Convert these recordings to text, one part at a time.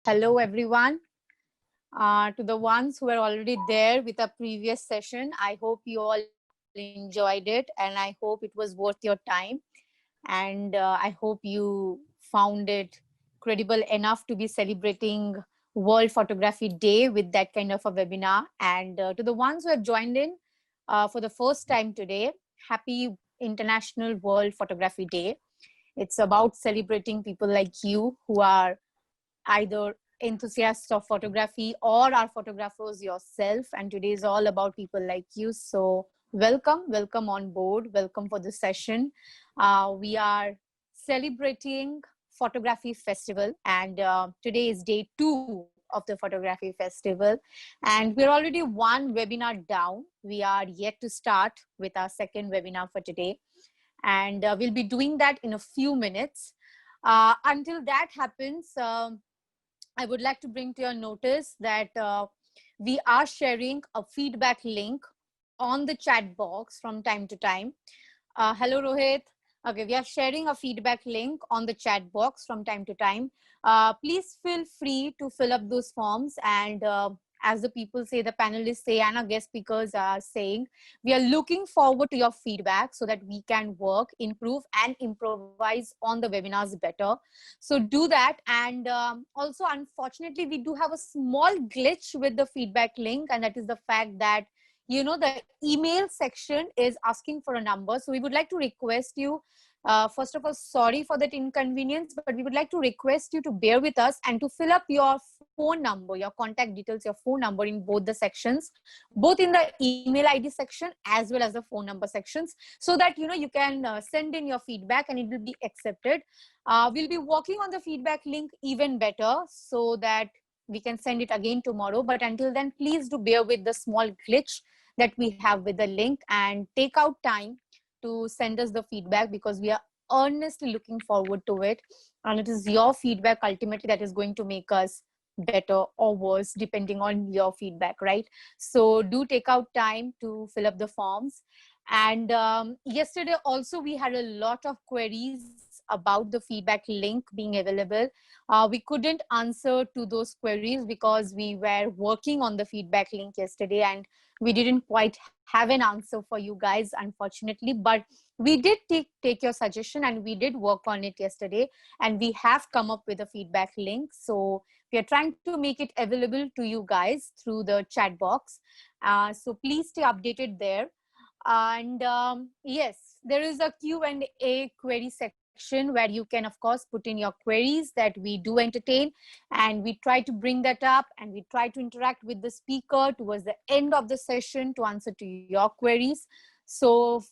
Hello, everyone. To the ones who are already there with a previous session, I hope you all enjoyed it and I hope it was worth your time. And I hope you found it credible enough to be celebrating World Photography Day with that kind of a webinar. And to the ones who have joined in for the first time today, happy International World Photography Day. It's about celebrating people like you who are either enthusiasts of photography or are photographers yourself. And today is all about people like you. So welcome on board. Welcome for this session. We are celebrating Photography Festival, and today is day 2 of the Photography Festival. And we're already one webinar down. We are yet to start with our second webinar for today. And we'll be doing that in a few minutes. Until that happens, I would like to bring to your notice that we are sharing a feedback link on the chat box from time to time. Hello, Rohit. Okay, we are sharing a feedback link on the chat box from time to time. Please feel free to fill up those forms, and as the people say, the panelists say, and our guest speakers are saying, we are looking forward to your feedback so that we can work, improve, and improvise on the webinars better. So do that. And also, unfortunately, we do have a small glitch with the feedback link, and that is the fact that the email section is asking for a number. So we would like to request you, first of all, sorry for that inconvenience, but we would like to request you to bear with us and to fill up your phone number, your contact details, your phone number in both the sections, both in the email ID section as well as the phone number sections, so that you can send in your feedback and it will be accepted. We'll be working on the feedback link even better so that we can send it again tomorrow. But until then, please do bear with the small glitch that we have with the link and take out time to send us the feedback, because we are earnestly looking forward to it. And it is your feedback ultimately that is going to make us better or worse depending on your feedback, right? So do take out time to fill up the forms. And yesterday also we had a lot of queries about the feedback link being available. We couldn't answer to those queries because we were working on the feedback link yesterday and we didn't quite have an answer for you guys, unfortunately. But we did take your suggestion and we did work on it yesterday, and we have come up with a feedback link. So we are trying to make it available to you guys through the chat box. So please stay updated there. And yes, there is a Q&A query section where you can, of course, put in your queries that we do entertain, and we try to bring that up and we try to interact with the speaker towards the end of the session to answer to your queries. So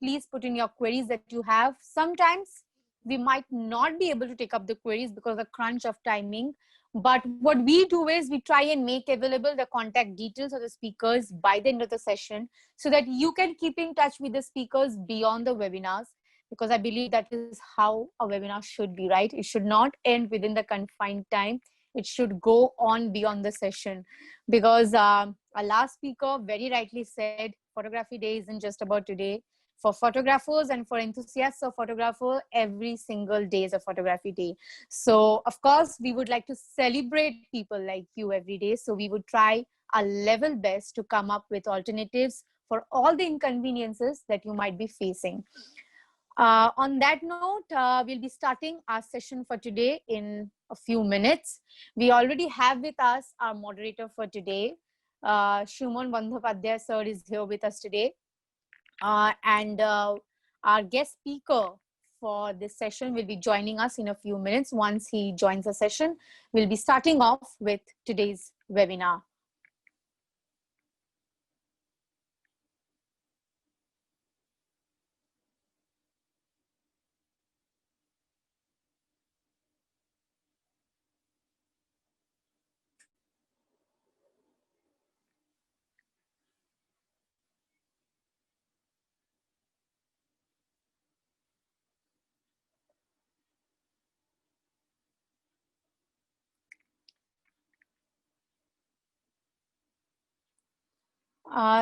please put in your queries that you have. Sometimes we might not be able to take up the queries because of the crunch of timing. But what we do is we try and make available the contact details of the speakers by the end of the session so that you can keep in touch with the speakers beyond the webinars, because I believe that is how a webinar should be, right? It should not end within the confined time. It should go on beyond the session, because our last speaker very rightly said, Photography Day isn't just about today. For photographers and for enthusiasts of photographer, every single day is a photography day. So of course, we would like to celebrate people like you every day. So we would try our level best to come up with alternatives for all the inconveniences that you might be facing. On that note, we'll be starting our session for today in a few minutes. We already have with us our moderator for today. Shuman Bandhopadhyay sir is here with us today. And our guest speaker for this session will be joining us in a few minutes. Once he joins the session, we'll be starting off with today's webinar.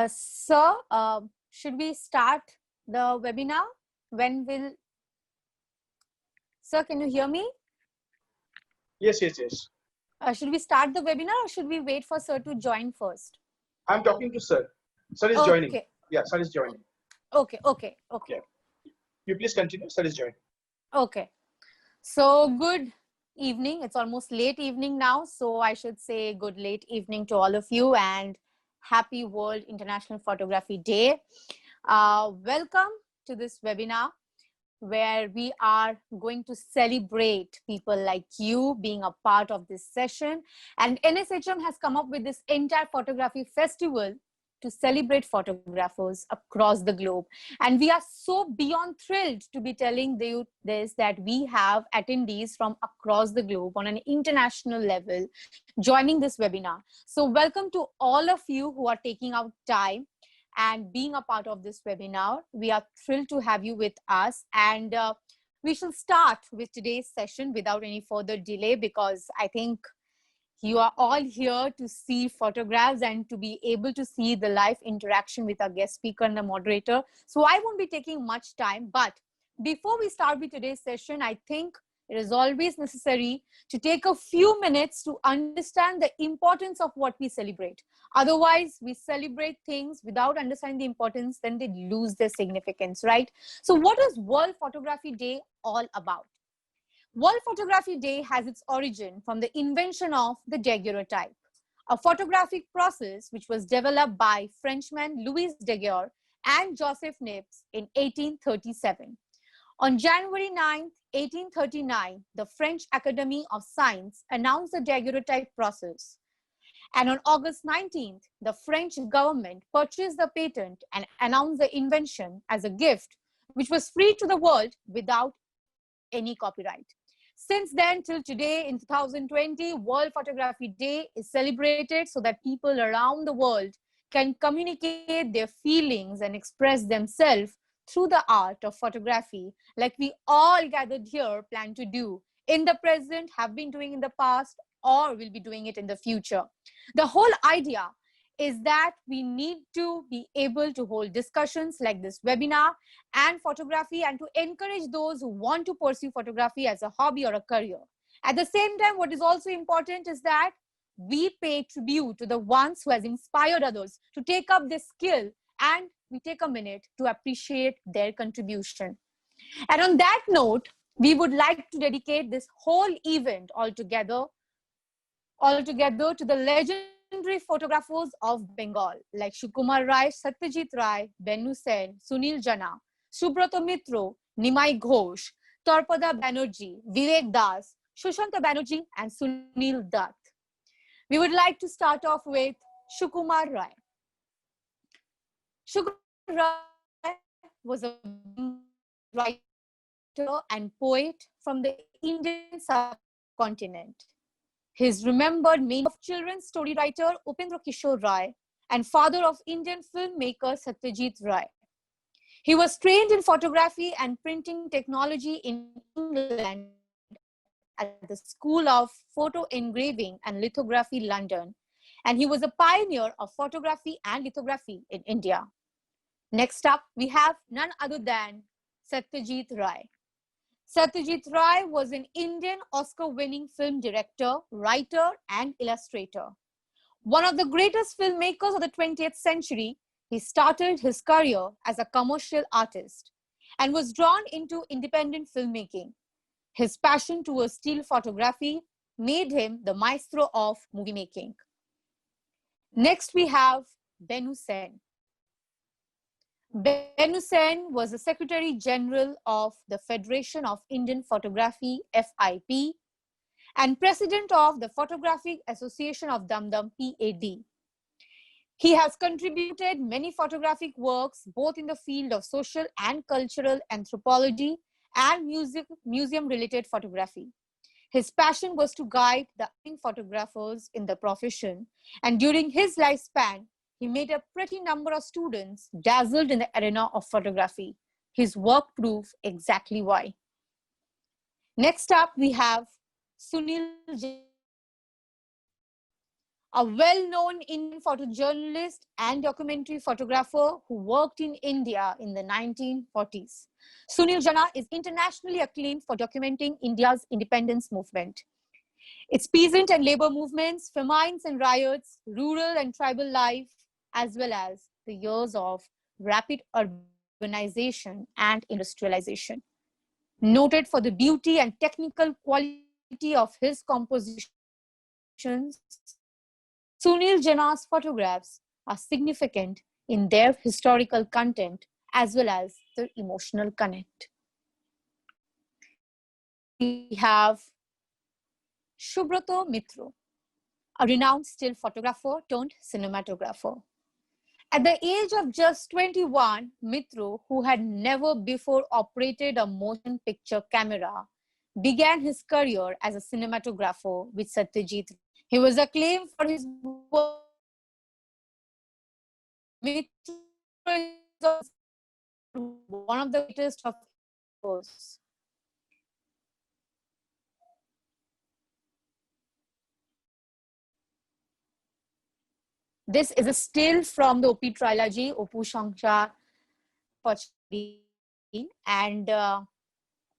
Sir, should we start the webinar? When will... Sir, can you hear me? Yes. Should we start the webinar or should we wait for Sir to join first? I'm talking to Sir. Sir is joining. Okay. Yeah, Sir is joining. Okay. Yeah. You please continue. Sir is joining. Okay. So good evening. It's almost late evening now. So I should say good late evening to all of you and happy World International Photography Day. Welcome to this webinar where we are going to celebrate people like you being a part of this session. And NSHM has come up with this entire photography festival to celebrate photographers across the globe. And we are so beyond thrilled to be telling you this, that we have attendees from across the globe on an international level joining this webinar. So welcome to all of you who are taking out time and being a part of this webinar. We are thrilled to have you with us, and we shall start with today's session without any further delay, because I think you are all here to see photographs and to be able to see the live interaction with our guest speaker and the moderator. So I won't be taking much time, but before we start with today's session, I think it is always necessary to take a few minutes to understand the importance of what we celebrate. Otherwise, we celebrate things without understanding the importance, then they lose their significance, right? So what is World Photography Day all about? World Photography Day has its origin from the invention of the daguerreotype, a photographic process which was developed by Frenchmen Louis Daguerre and Joseph Niepce in 1837. On January 9, 1839, the French Academy of Science announced the daguerreotype process. And on August 19th, the French government purchased the patent and announced the invention as a gift, which was free to the world without any copyright. Since then till today in 2020, World Photography Day is celebrated so that people around the world can communicate their feelings and express themselves through the art of photography, like we all gathered here plan to do in the present, have been doing in the past, or will be doing it in the future. The whole idea is that we need to be able to hold discussions like this webinar and photography, and to encourage those who want to pursue photography as a hobby or a career. At the same time, what is also important is that we pay tribute to the ones who has inspired others to take up this skill, and we take a minute to appreciate their contribution. And on that note, we would like to dedicate this whole event altogether to the legendary photographers of Bengal, like Shukumar Rai, Satyajit Rai, Benu Sen, Sunil Jana, Subrato Mitro, Nimai Ghosh, Tarpada Banerjee, Vivek Das, Shushanta Banerjee, and Sunil Dutt. We would like to start off with Shukumar Rai. Shukumar Rai was a writer and poet from the Indian subcontinent. He is remembered mainly of children's story writer Upendra Kishore Rai and father of Indian filmmaker Satyajit Rai. He was trained in photography and printing technology in England at the School of Photo Engraving and Lithography, London, and he was a pioneer of photography and lithography in India. Next up, we have none other than Satyajit Rai. Satyajit Rai was an Indian Oscar-winning film director, writer, and illustrator. One of the greatest filmmakers of the 20th century, he started his career as a commercial artist and was drawn into independent filmmaking. His passion towards still photography made him the maestro of movie making. Next, we have Benu Sen. Benu Sen was the Secretary General of the Federation of Indian Photography, FIP, and President of the Photographic Association of Damdam, PAD. He has contributed many photographic works, both in the field of social and cultural anthropology and museum-related photography. His passion was to guide the young photographers in the profession, and during his lifespan, he made a pretty number of students dazzled in the arena of photography. His work proves exactly why. Next up, we have Sunil Jana, a well-known Indian photojournalist and documentary photographer who worked in India in the 1940s. Sunil Jana is internationally acclaimed for documenting India's independence movement. Its peasant and labor movements, famines and riots, rural and tribal life, as well as the years of rapid urbanization and industrialization. Noted for the beauty and technical quality of his compositions, Sunil Jana's photographs are significant in their historical content as well as their emotional connect. Next, we have Shubroto Mitro, a renowned still photographer turned cinematographer. At the age of just 21, Mitro, who had never before operated a motion picture camera, began his career as a cinematographer with Satyajit. He was acclaimed for his work with Satyajit Ray. Mitro is also considered one of the greatest of photographers. This is a still from the OP trilogy, Opu Shangsha Pachadi, and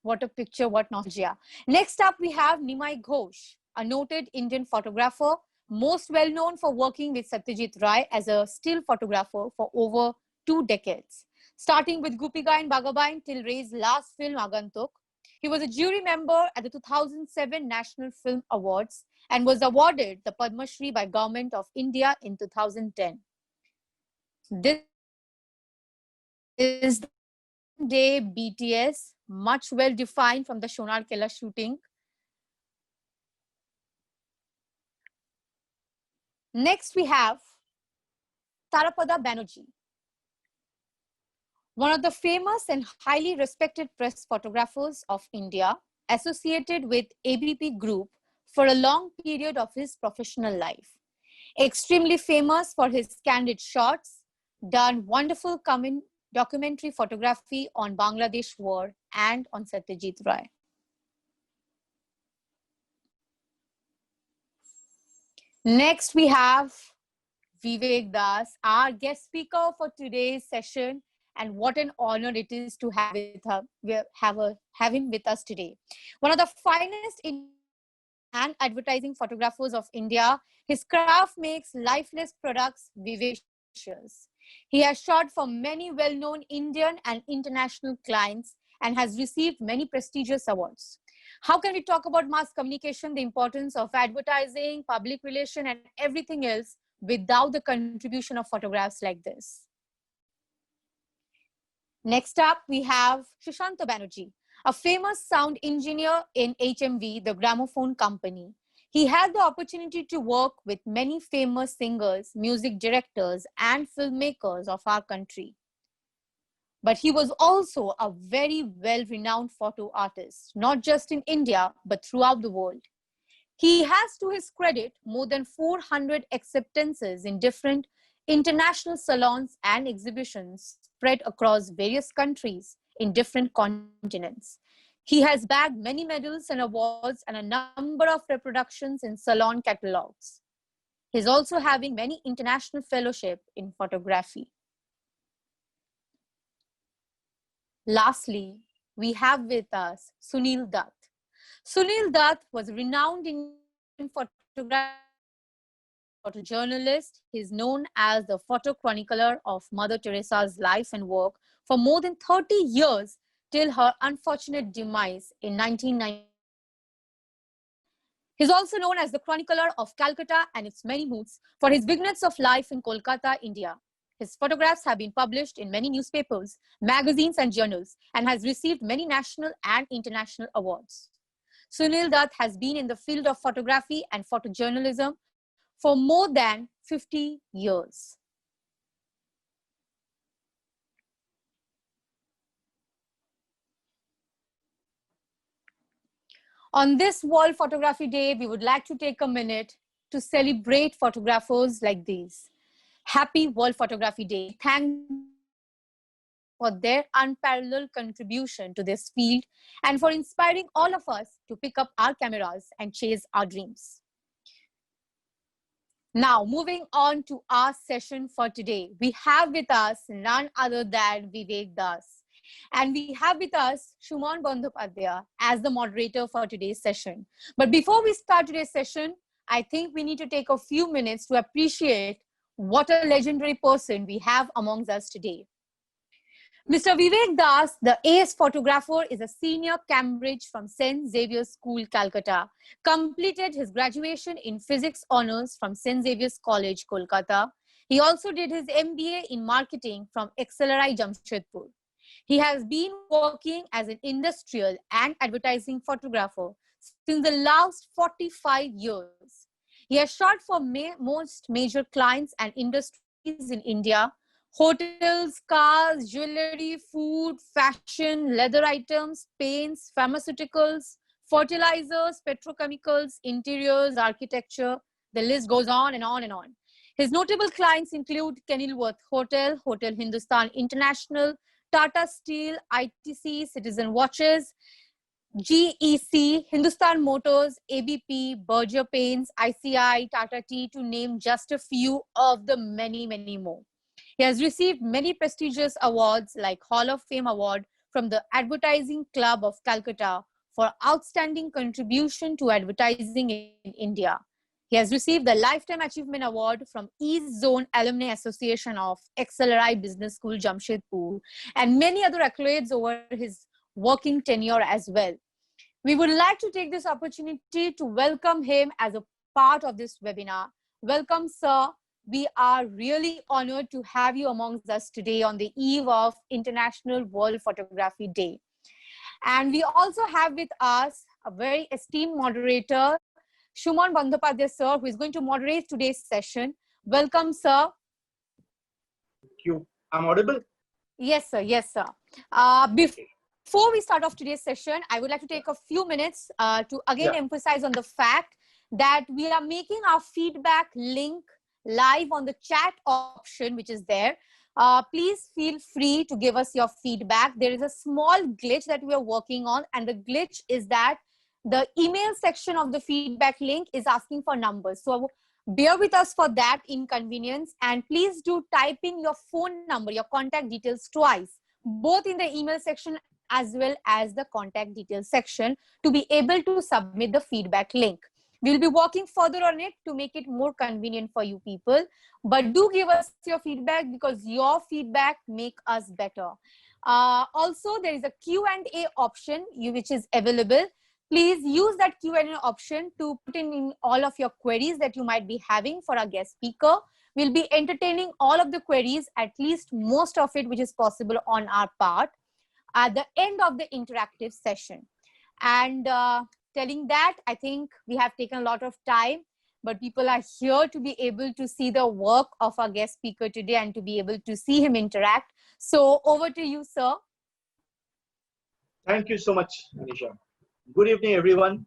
what a picture, what nostalgia. Next up, we have Nimai Ghosh, a noted Indian photographer, most well known for working with Satyajit Ray as a still photographer for over 2 decades. Starting with Gupika and Bagabain till Ray's last film, Agantuk. He was a jury member at the 2007 National Film Awards and was awarded the Padma Shri by Government of India in 2010. This is the modern day BTS, much well defined from the Shonar Kela shooting. Next, we have Tarapada Banerjee, one of the famous and highly respected press photographers of India, associated with ABP Group for a long period of his professional life. Extremely famous for his candid shots, done wonderful documentary photography on Bangladesh war and on Satyajit Ray. Next, we have Vivek Das, our guest speaker for today's session, and what an honor it is to have him with us today. One of the finest internet and advertising photographers of India, his craft makes lifeless products vivacious. He has shot for many well-known Indian and international clients and has received many prestigious awards. How can we talk about mass communication, the importance of advertising, public relation, and everything else without the contribution of photographs like this? Next up, we have Shushanta Banerjee, a famous sound engineer in HMV, the gramophone company. He had the opportunity to work with many famous singers, music directors, and filmmakers of our country. But he was also a very well-renowned photo artist, not just in India, but throughout the world. He has, to his credit, more than 400 acceptances in different international salons and exhibitions spread across various countries in different continents. He has bagged many medals and awards and a number of reproductions in salon catalogs. He's also having many international fellowship in photography. Lastly, we have with us Sunil Dutt. Sunil Dutt was a renowned Indian photographer, photojournalist. He is known as the photo chronicler of Mother Teresa's life and work for more than 30 years till her unfortunate demise in 1991. He is also known as the chronicler of Calcutta and its many moods for his vignettes of life in Kolkata, India. His photographs have been published in many newspapers, magazines, and journals, and has received many national and international awards. Sunil Dutt has been in the field of photography and photojournalism for more than 50 years. On this World Photography Day, we would like to take a minute to celebrate photographers like these. Happy World Photography Day. Thank them for their unparalleled contribution to this field and for inspiring all of us to pick up our cameras and chase our dreams. Now, moving on to our session for today, we have with us none other than Vivek Das. And we have with us Shuman Bandhopadhyay as the moderator for today's session. But before we start today's session, I think we need to take a few minutes to appreciate what a legendary person we have amongst us today. Mr. Vivek Das, the ace photographer, is a senior Cambridge from St. Xavier's School, Calcutta. Completed his graduation in physics honors from St. Xavier's College, Kolkata. He also did his MBA in marketing from XLRI Jamshedpur. He has been working as an industrial and advertising photographer since the last 45 years. He has shot for most major clients and industries in India: hotels, cars, jewelry, food, fashion, leather items, paints, pharmaceuticals, fertilizers, petrochemicals, interiors, architecture. The list goes on and on and on. His notable clients include Kenilworth Hotel, Hotel Hindustan International, Tata Steel, ITC, Citizen Watches, GEC, Hindustan Motors, ABP, Berger Paints, ICI, Tata Tea, to name just a few of the many, many more. He has received many prestigious awards like Hall of Fame Award from the Advertising Club of Calcutta for outstanding contribution to advertising in India. He has received the Lifetime Achievement Award from East Zone Alumni Association of XLRI Business School, Jamshedpur, and many other accolades over his working tenure as well. We would like to take this opportunity to welcome him as a part of this webinar. Welcome, sir. We are really honored to have you amongst us today on the eve of International World Photography Day. And we also have with us a very esteemed moderator, Shuman Bandhopadhyay, sir, who is going to moderate today's session. Welcome, sir. Thank you. I'm audible? Yes, sir. Yes, sir. Before we start off today's session, I would like to take a few minutes to again emphasize on the fact that we are making our feedback link live on the chat option, which is there. Please feel free to give us your feedback. There is a small glitch that we are working on, and the glitch is that the email section of the feedback link is asking for numbers. So bear with us for that inconvenience, and please do type in your phone number, your contact details twice, both in the email section as well as the contact details section, to be able to submit the feedback link. We'll be working further on it to make it more convenient for you people. But do give us your feedback, because your feedback make us better. Also, there is a Q&A option which is available. Please use that Q&A option to put in all of your queries that you might be having for our guest speaker. We'll be entertaining all of the queries, at least most of it, which is possible on our part, at the end of the interactive session. And telling that, I think we have taken a lot of time, but people are here to be able to see the work of our guest speaker today and to be able to see him interact. So over to you, sir. Thank you so much, Anisha. Good evening, everyone,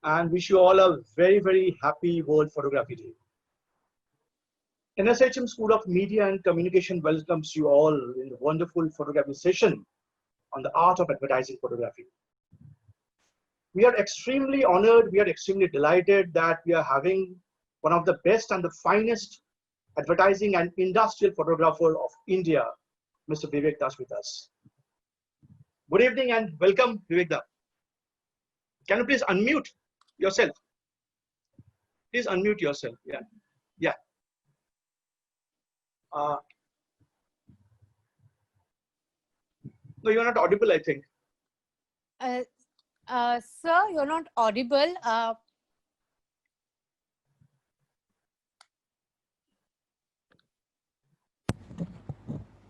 and wish you all a very, very happy World Photography Day. NSHM School of Media and Communication welcomes you all in the wonderful photography session on the art of advertising photography. We are extremely honored, we are extremely delighted that we are having one of the best and the finest advertising and industrial photographer of India, Mr. Vivek Das, with us. Good evening and welcome, Vivek Das. Can you please unmute yourself? Please unmute yourself. Yeah. Yeah. No, you're not audible, I think. Sir, you're not audible.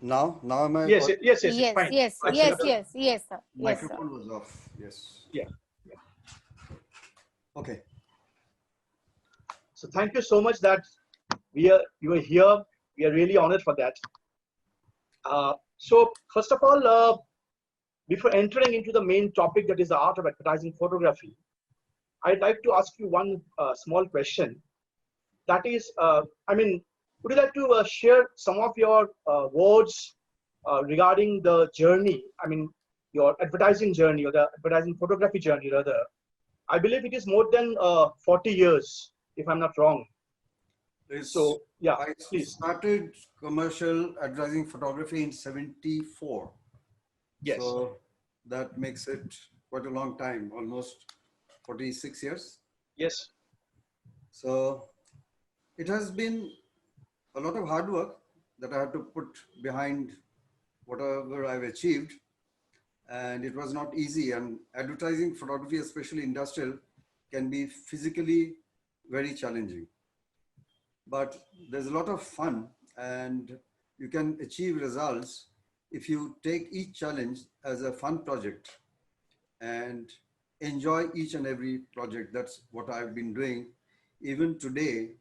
Now am I? Yes, yes, fine. Yes, sir. Microphone was off. Yes. Yeah. Okay. So thank you so much that you are here. We are really honored for that. So first of all, before entering into the main topic, that is the art of advertising photography, I'd like to ask you one small question. That is, would you like to share some of your words regarding the journey? Your advertising journey, or the advertising photography journey, rather. I believe it is more than 40 years, if I'm not wrong. So, yeah, please. I started commercial advertising photography in 74. Yes. So that makes it quite a long time, almost 46 years. Yes. So it has been a lot of hard work that I had to put behind whatever I've achieved. And it was not easy. And advertising, photography, especially industrial, can be physically very challenging. But there's a lot of fun, and you can achieve results if you take each challenge as a fun project and enjoy each and every project. That's what I've been doing. Even today,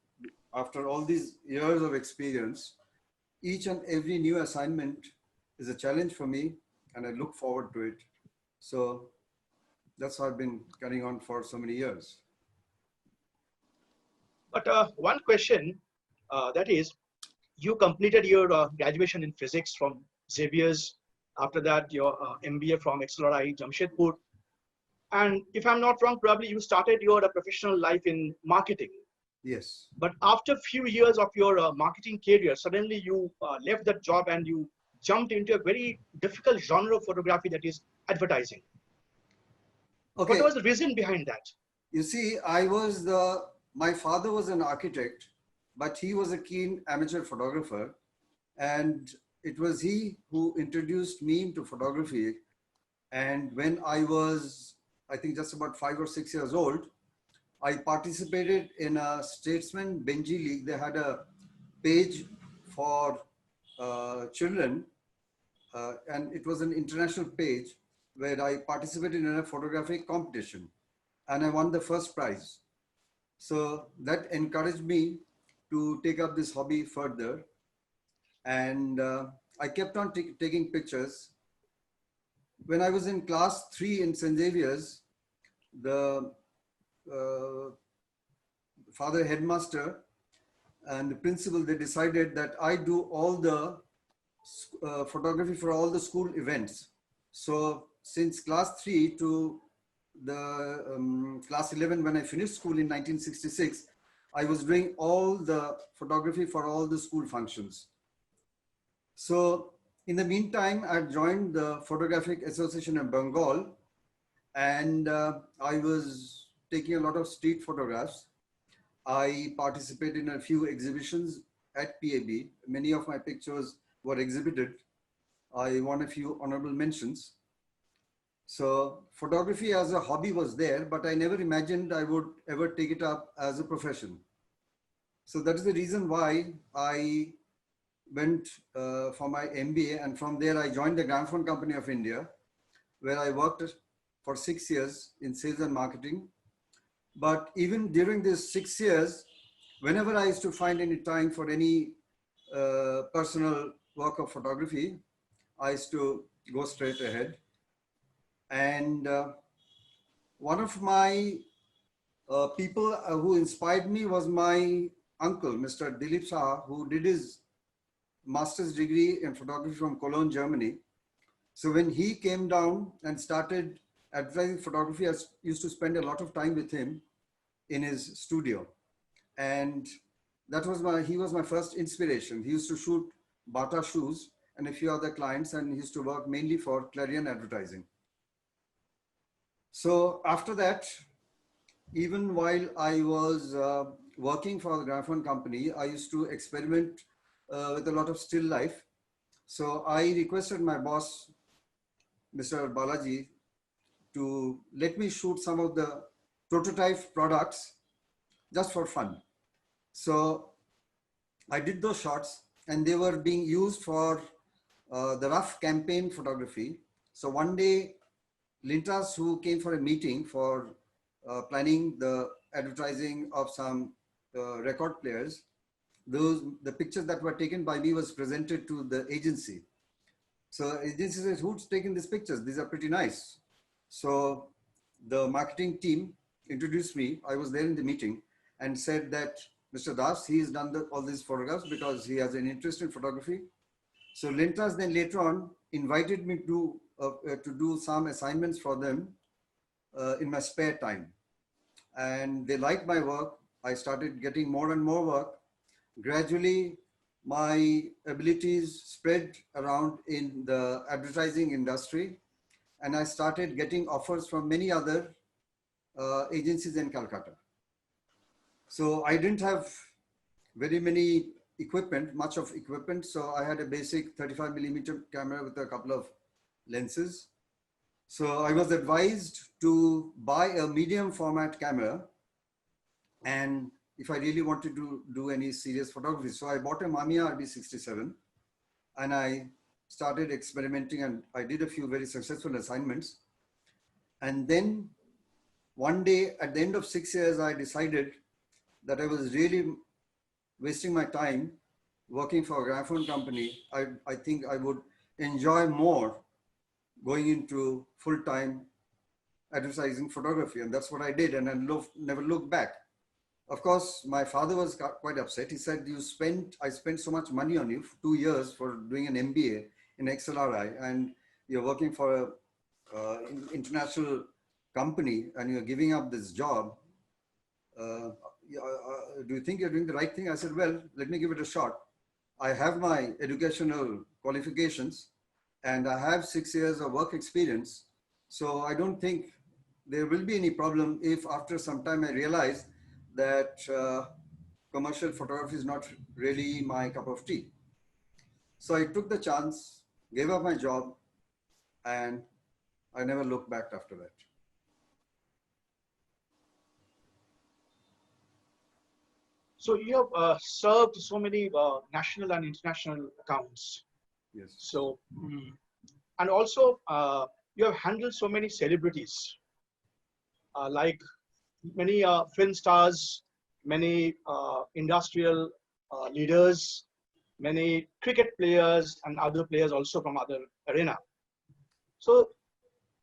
after all these years of experience, each and every new assignment is a challenge for me, and I look forward to it. So that's how I've been carrying on for so many years. But one question, that is, you completed your graduation in physics from Xavier's. After that, your MBA from XLRI Jamshedpur. And if I'm not wrong, probably you started your professional life in marketing. Yes. But after a few years of your marketing career, suddenly you left that job and you jumped into a very difficult genre of photography, that is advertising. What Okay. was the reason behind that? You see, my father was an architect, but he was a keen amateur photographer. And it was he who introduced me into photography. And when I was, I think, just about 5 or 6 years old, I participated in a Statesman Benji League. They had a page for children, and it was an international page where I participated in a photographic competition, and I won the first prize. So that encouraged me to take up this hobby further, and I kept on taking pictures. When I was in class 3 in St. Xavier's, the uh, father headmaster and the principal, they decided that I do all the photography for all the school events. So since class 3 to the class 11, when I finished school in 1966, I was doing all the photography for all the school functions. So in the meantime, I joined the Photographic Association of Bengal, and I was taking a lot of street photographs. I participated in a few exhibitions at PAB. Many of my pictures were exhibited. I won a few honorable mentions. So photography as a hobby was there, but I never imagined I would ever take it up as a profession. So that is the reason why I went for my MBA, and from there I joined the Gramophone Company of India, where I worked for 6 years in sales and marketing. But even during these 6 years, whenever I used to find any time for any personal work of photography, I used to go straight ahead. And one of my people who inspired me was my uncle, Mr. Dilip Saha, who did his master's degree in photography from Cologne, Germany. So when he came down and started advertising photography, I used to spend a lot of time with him in his studio. And he was my first inspiration. He used to shoot Bata shoes and a few other clients, and he used to work mainly for Clarion Advertising. So after that, even while I was working for the Gramophone company, I used to experiment with a lot of still life. So I requested my boss, Mr. Balaji, to let me shoot some of the prototype products just for fun. So I did those shots, and they were being used for the rough campaign photography. So one day, Lintas, who came for a meeting for planning the advertising of some record players, the pictures that were taken by me was presented to the agency. So agency says, who's taking these pictures? These are pretty nice. So the marketing team introduced me. I was there in the meeting and said that Mr. Das, he's done all these photographs because he has an interest in photography. So Lintas then later on invited me to do some assignments for them in my spare time. And they liked my work. I started getting more and more work. Gradually, my abilities spread around in the advertising industry, and I started getting offers from many other agencies in Calcutta. So I didn't have very many equipment, much of equipment. So I had a basic 35mm camera with a couple of lenses. So I was advised to buy a medium format camera, and if I really wanted to do any serious photography. So I bought a Mamiya RB67 and I started experimenting, and I did a few very successful assignments. And then one day at the end of 6 years, I decided that I was really wasting my time working for a gramophone company. I think I would enjoy more going into full-time advertising photography. And that's what I did. And I never looked back. Of course, my father was quite upset. He said, I spent so much money on you for 2 years for doing an MBA in XLRI, and you're working for an international company and you're giving up this job. Do you think you're doing the right thing? I said, well, let me give it a shot. I have my educational qualifications and I have 6 years of work experience. So I don't think there will be any problem if after some time I realize that commercial photography is not really my cup of tea. So I took the chance, gave up my job, and I never looked back after that. So you have served so many national and international accounts. Yes. So, and also you have handled so many celebrities, like many film stars, many industrial leaders, many cricket players, and other players also from other arena. So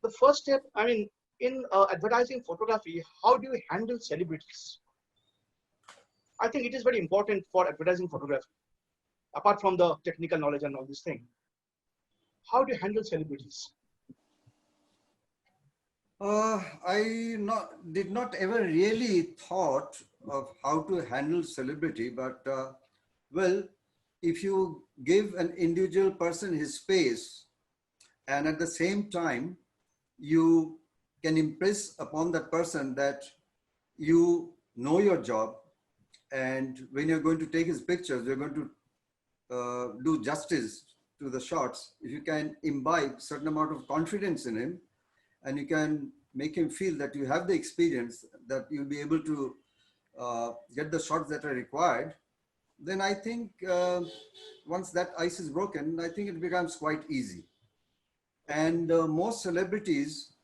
the first step, I mean, in advertising photography, how do you handle celebrities? I think it is very important for advertising photography, apart from the technical knowledge and all this thing. How do you handle celebrities? I did not ever really thought of how to handle celebrity, but well, if you give an individual person his space and at the same time you can impress upon that person that you know your job, and when you're going to take his pictures, you're going to do justice to the shots. If you can imbibe certain amount of confidence in him, and you can make him feel that you have the experience, that you'll be able to get the shots that are required, then I think once that ice is broken, I think it becomes quite easy. And most celebrities,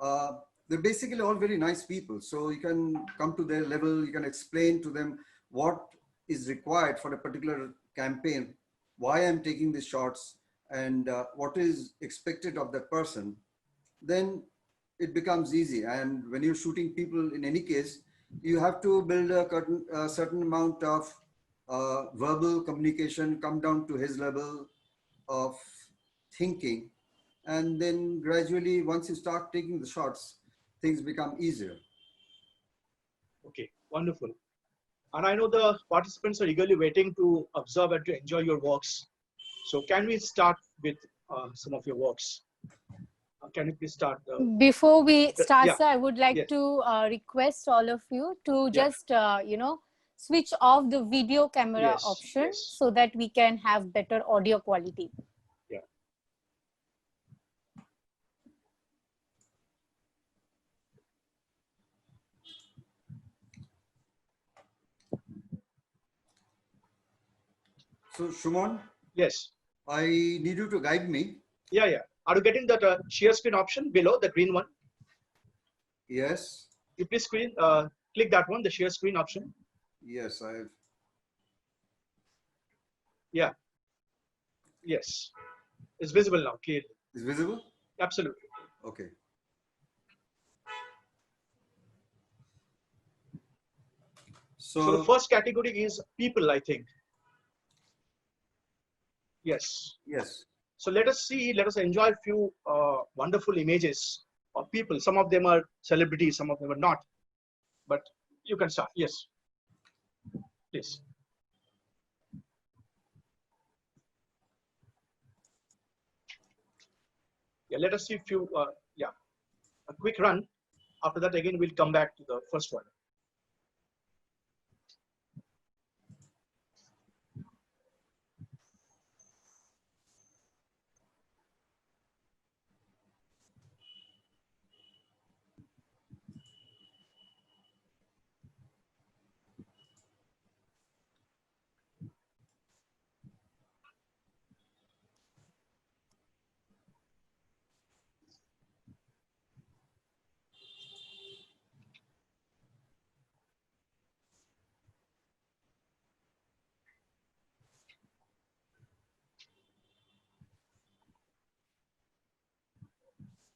they're basically all very nice people. So you can come to their level, you can explain to them what is required for a particular campaign, why I'm taking the shots, and what is expected of that person. Then it becomes easy. And when you're shooting people, in any case, you have to build a certain amount of verbal communication, come down to his level of thinking. And then gradually, once you start taking the shots, things become easier. Okay, wonderful. And I know the participants are eagerly waiting to observe and to enjoy your works. So can we start with some of your works? Can you please start? Before we start, yeah. sir, I would like Yes. to request all of you to Yeah. just, switch off the video camera Yes, option yes. so that we can have better audio quality. Yeah. So, Shumon, Yes. I need you to guide me. Yeah, yeah. Are you getting that share screen option below, the green one? Yes. You please click that one, the share screen option. Yes, I've. Yeah. Yes. It's visible now, clearly. Is visible? Absolutely. Okay. So the first category is people, I think. Yes. Yes. So let us enjoy a few wonderful images of people. Some of them are celebrities, some of them are not. But you can start. Yes. Please. Yeah, let us see a few, yeah, a quick run. After that, again, we'll come back to the first one.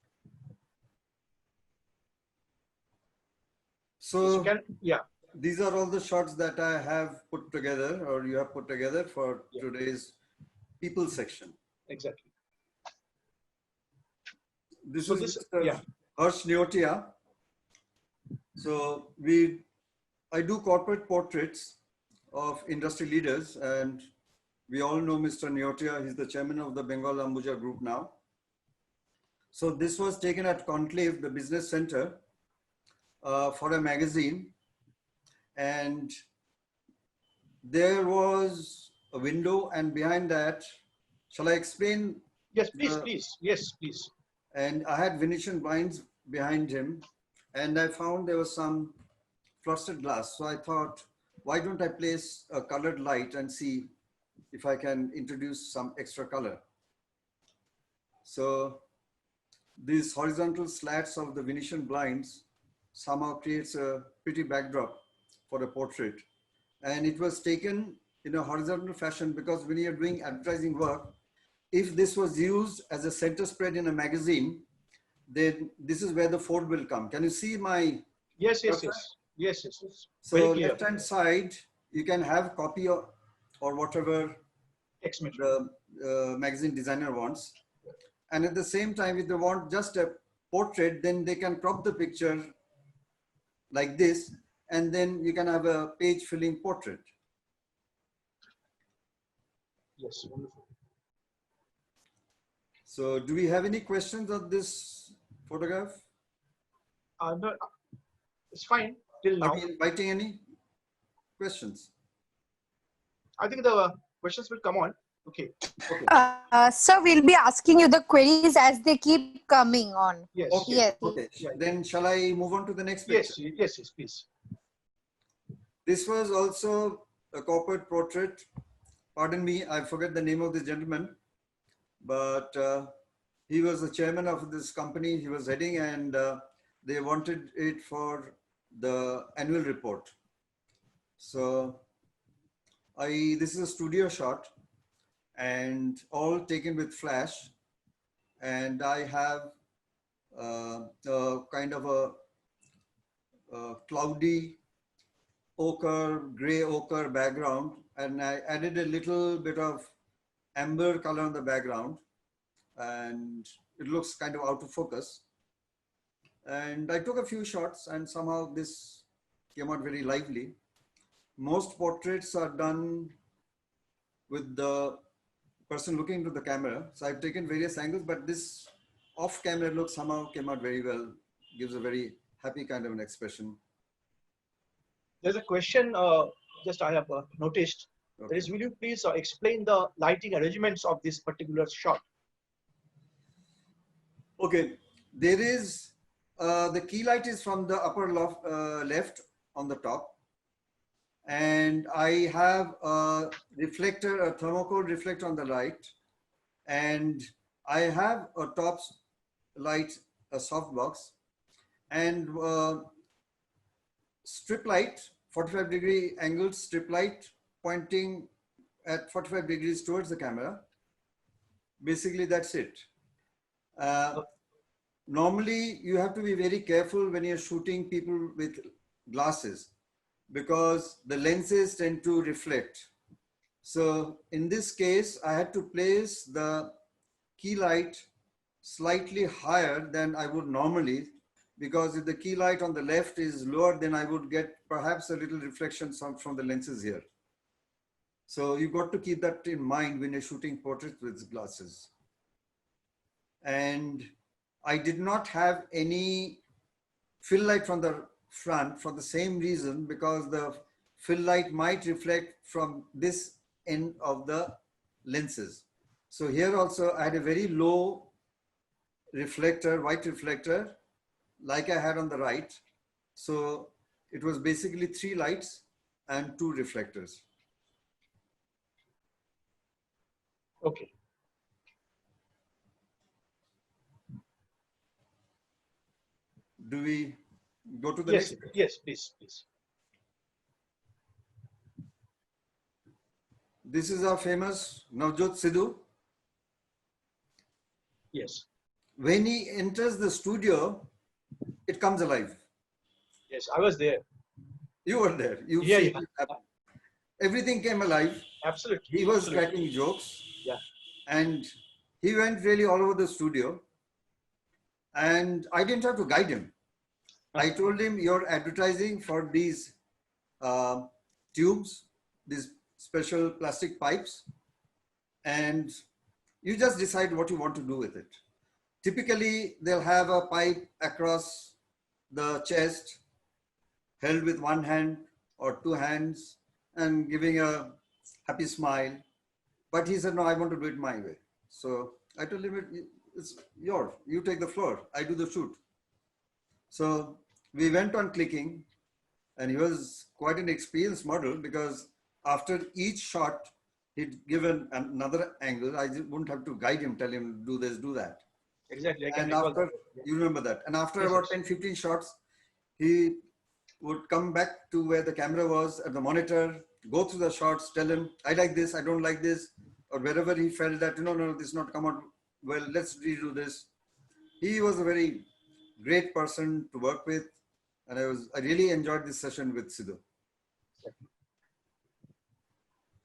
Yes, you So can, yeah, these are all the shots that I have put together, or you have put together for yeah, today's people section. exactly. This So is this, Mr. yeah, Harsh Neotia. So I do corporate portraits of industry leaders, and we all know Mr. Neotia. He's the chairman of the Bengal Ambuja Group now. So this was taken at Conclave, the business center, for a magazine, and there was a window, and behind that, shall I explain? yes, please, The, please, yes, please. and I had Venetian blinds behind him, and I found there was some frosted glass. So I thought, why don't I place a colored light and see if I can introduce some extra color. So these horizontal slats of the Venetian blinds somehow creates a pretty backdrop for a portrait. And it was taken in a horizontal fashion because when you're doing advertising work, if this was used as a center spread in a magazine, then this is where the fold will come. Can you see my Yes, yes, cursor? yes, yes, yes, yes. Very So clear. left-hand side, you can have copy or whatever Text material. the magazine designer wants. And at the same time, if they want just a portrait, then they can crop the picture like this, and then you can have a page filling portrait. Yes, wonderful. So do we have any questions on this photograph? No, it's fine till Are now. we inviting any questions? I think the questions will come on. Okay. Okay. Sir, we'll be asking you the queries as they keep coming on. Yes. Okay. Yes. Okay. Yeah. Then shall I move on to the next picture? Yes. Yes. Yes. Please. This was also a corporate portrait. Pardon me, I forget the name of the gentleman, but he was the chairman of this company he was heading, and they wanted it for the annual report. So this is a studio shot and all taken with flash, and I have kind of a cloudy ochre, gray ochre background, and I added a little bit of amber color on the background, and it looks kind of out of focus. And I took a few shots, and somehow this came out very lively. Most portraits are done with the person looking into the camera. So I've taken various angles, but this off camera look somehow came out very well, gives a very happy kind of an expression. There's a question. Just I have noticed. Okay. That is, will you please explain the lighting arrangements of this particular shot? Okay, there is the key light is from the upper left on the top, and I have a reflector, a thermocol reflector on the right, and I have a top light, a softbox, and strip light, 45-degree angled strip light pointing at 45 degrees towards the camera. Basically, that's it. Normally, you have to be very careful when you're shooting people with glasses because the lenses tend to reflect. So in this case, I had to place the key light slightly higher than I would normally, because if the key light on the left is lower, then I would get perhaps a little reflection from the lenses here. So you've got to keep that in mind when you're shooting portraits with glasses. and I did not have any fill light from the front for the same reason, because the fill light might reflect from this end of the lenses. So here also I had a very low reflector, white reflector, like I had on the right. So it was basically 3 lights and 2 reflectors. Okay. Do we go to the Yes, next? yes, please, please. This is our famous Navjot Sidhu. Yes, When he enters the studio, it comes alive. yes, I was there. You were there. You've Yeah, seen yeah, it happen. Everything came alive. absolutely. He was Absolutely. cracking jokes, Yeah. and he went really all over the studio. And I didn't have to guide him. I told him, "You're advertising for these uh, tubes, these special plastic pipes, and you just decide what you want to do with it." Typically, they'll have a pipe across the chest, held with one hand or 2 hands, and giving a happy smile. But he said, "No, I want to do it my way." So I told him, "It's yours. You take the floor. I do the shoot." So we went on clicking, and he was quite an experienced model, because after each shot, he'd given another angle. I wouldn't have to guide him, tell him, do this, do that. Exactly, I can And recall that. after, you remember that. And after Yes, about yes. 10, 15 shots, he would come back to where the camera was at the monitor, go through the shots, tell him, "I like this, I don't like this," or wherever he felt that, no, this not come out well, let's redo this. He was a very great person to work with, and I really enjoyed this session with Sidhu.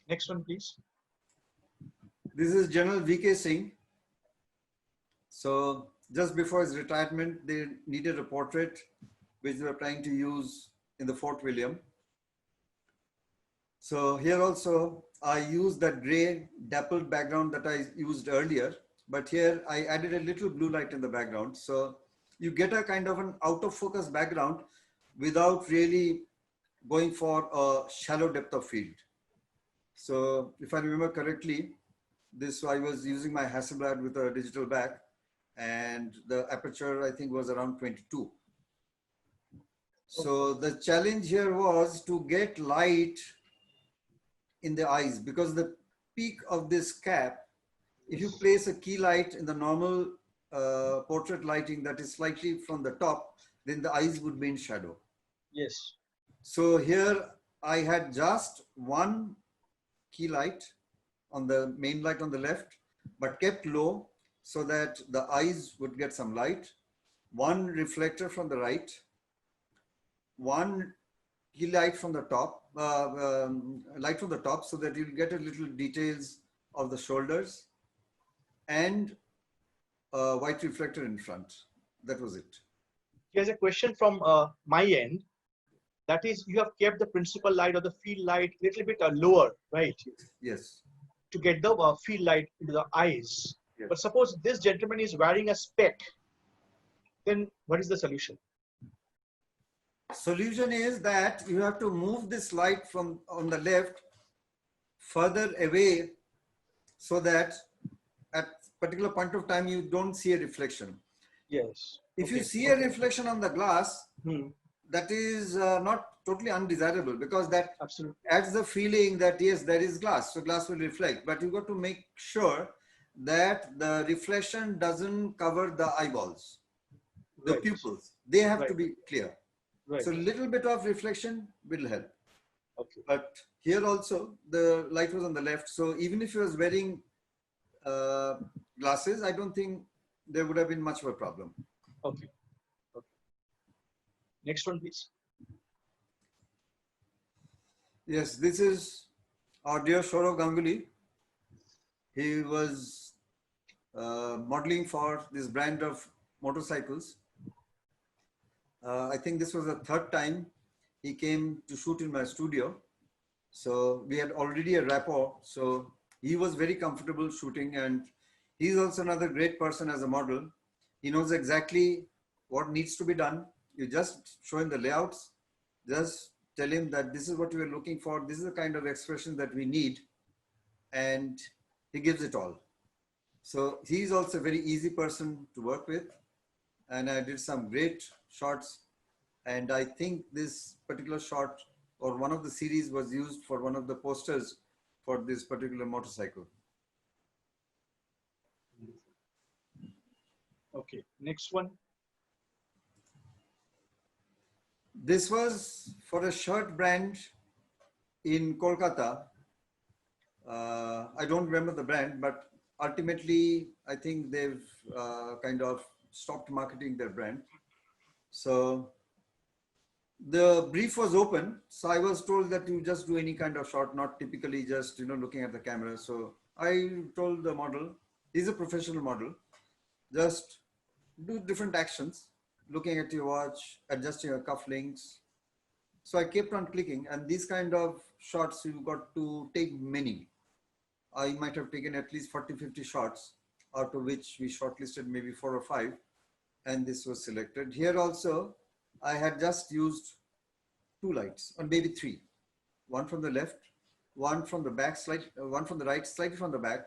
Next one, please. This is General VK Singh. So just before his retirement, they needed a portrait which they were trying to use in the Fort William. So here also, I used that gray dappled background that I used earlier, but here I added a little blue light in the background. So you get a kind of an out of focus background without really going for a shallow depth of field. So if I remember correctly, I was using my Hasselblad with a digital back, and the aperture I think was around 22. So the challenge here was to get light in the eyes, because the peak of this cap, if you place a key light in the normal portrait lighting that is slightly from the top, then the eyes would be in shadow. Yes. So here I had just one key light on the main light on the left, but kept low so that the eyes would get some light. One reflector from the right, one key light from the top, light from the top, so that you'll get a little details of the shoulders, and a white reflector in front. That was it. Here's a question from my end. That is, you have kept the principal light or the field light a little bit lower, right? Yes. To get the field light into the eyes. Yes. But suppose this gentleman is wearing a spec, then what is the solution? Solution is that you have to move this light from on the left further away, so that at particular point of time you don't see a reflection. Yes. If you see a reflection on the glass, Hmm. that is not totally undesirable, because that Absolutely. adds the feeling that yes, there is glass, so glass will reflect. But you got to make sure that the reflection doesn't cover the eyeballs, the Right. pupils. They have to Right. be clear. Right. So a little bit of reflection will help. Okay. But here also the light was on the left, so even if he was wearing glasses, I don't think there would have been much of a problem. Okay. Okay. Next one, please. Yes, this is our dear Saurav Ganguly. He was modeling for this brand of motorcycles. I think this was the third time he came to shoot in my studio. So we had already a rapport. So he was very comfortable shooting, and He's also another great person as a model. He knows exactly what needs to be done. You just show him the layouts, just tell him that this is what we are looking for, this is the kind of expression that we need, and he gives it all. So he's also a very easy person to work with. And I did some great shots. And I think this particular shot or one of the series was used for one of the posters for this particular motorcycle. Okay, next one. This was for a shirt brand in Kolkata. I don't remember the brand, but ultimately, I think they've kind of stopped marketing their brand. So the brief was open. So I was told that you just do any kind of shot, not typically just, looking at the camera. So I told the model, he's a professional model, just do different actions, looking at your watch, adjusting your cufflinks. So I kept on clicking, and these kind of shots, you got to take many. I might have taken at least 40, 50 shots, out of which we shortlisted maybe 4 or 5, and this was selected. Here also, I had just used 2 lights, or maybe 3. One from the left, one from the back, one from the right, slightly from the back,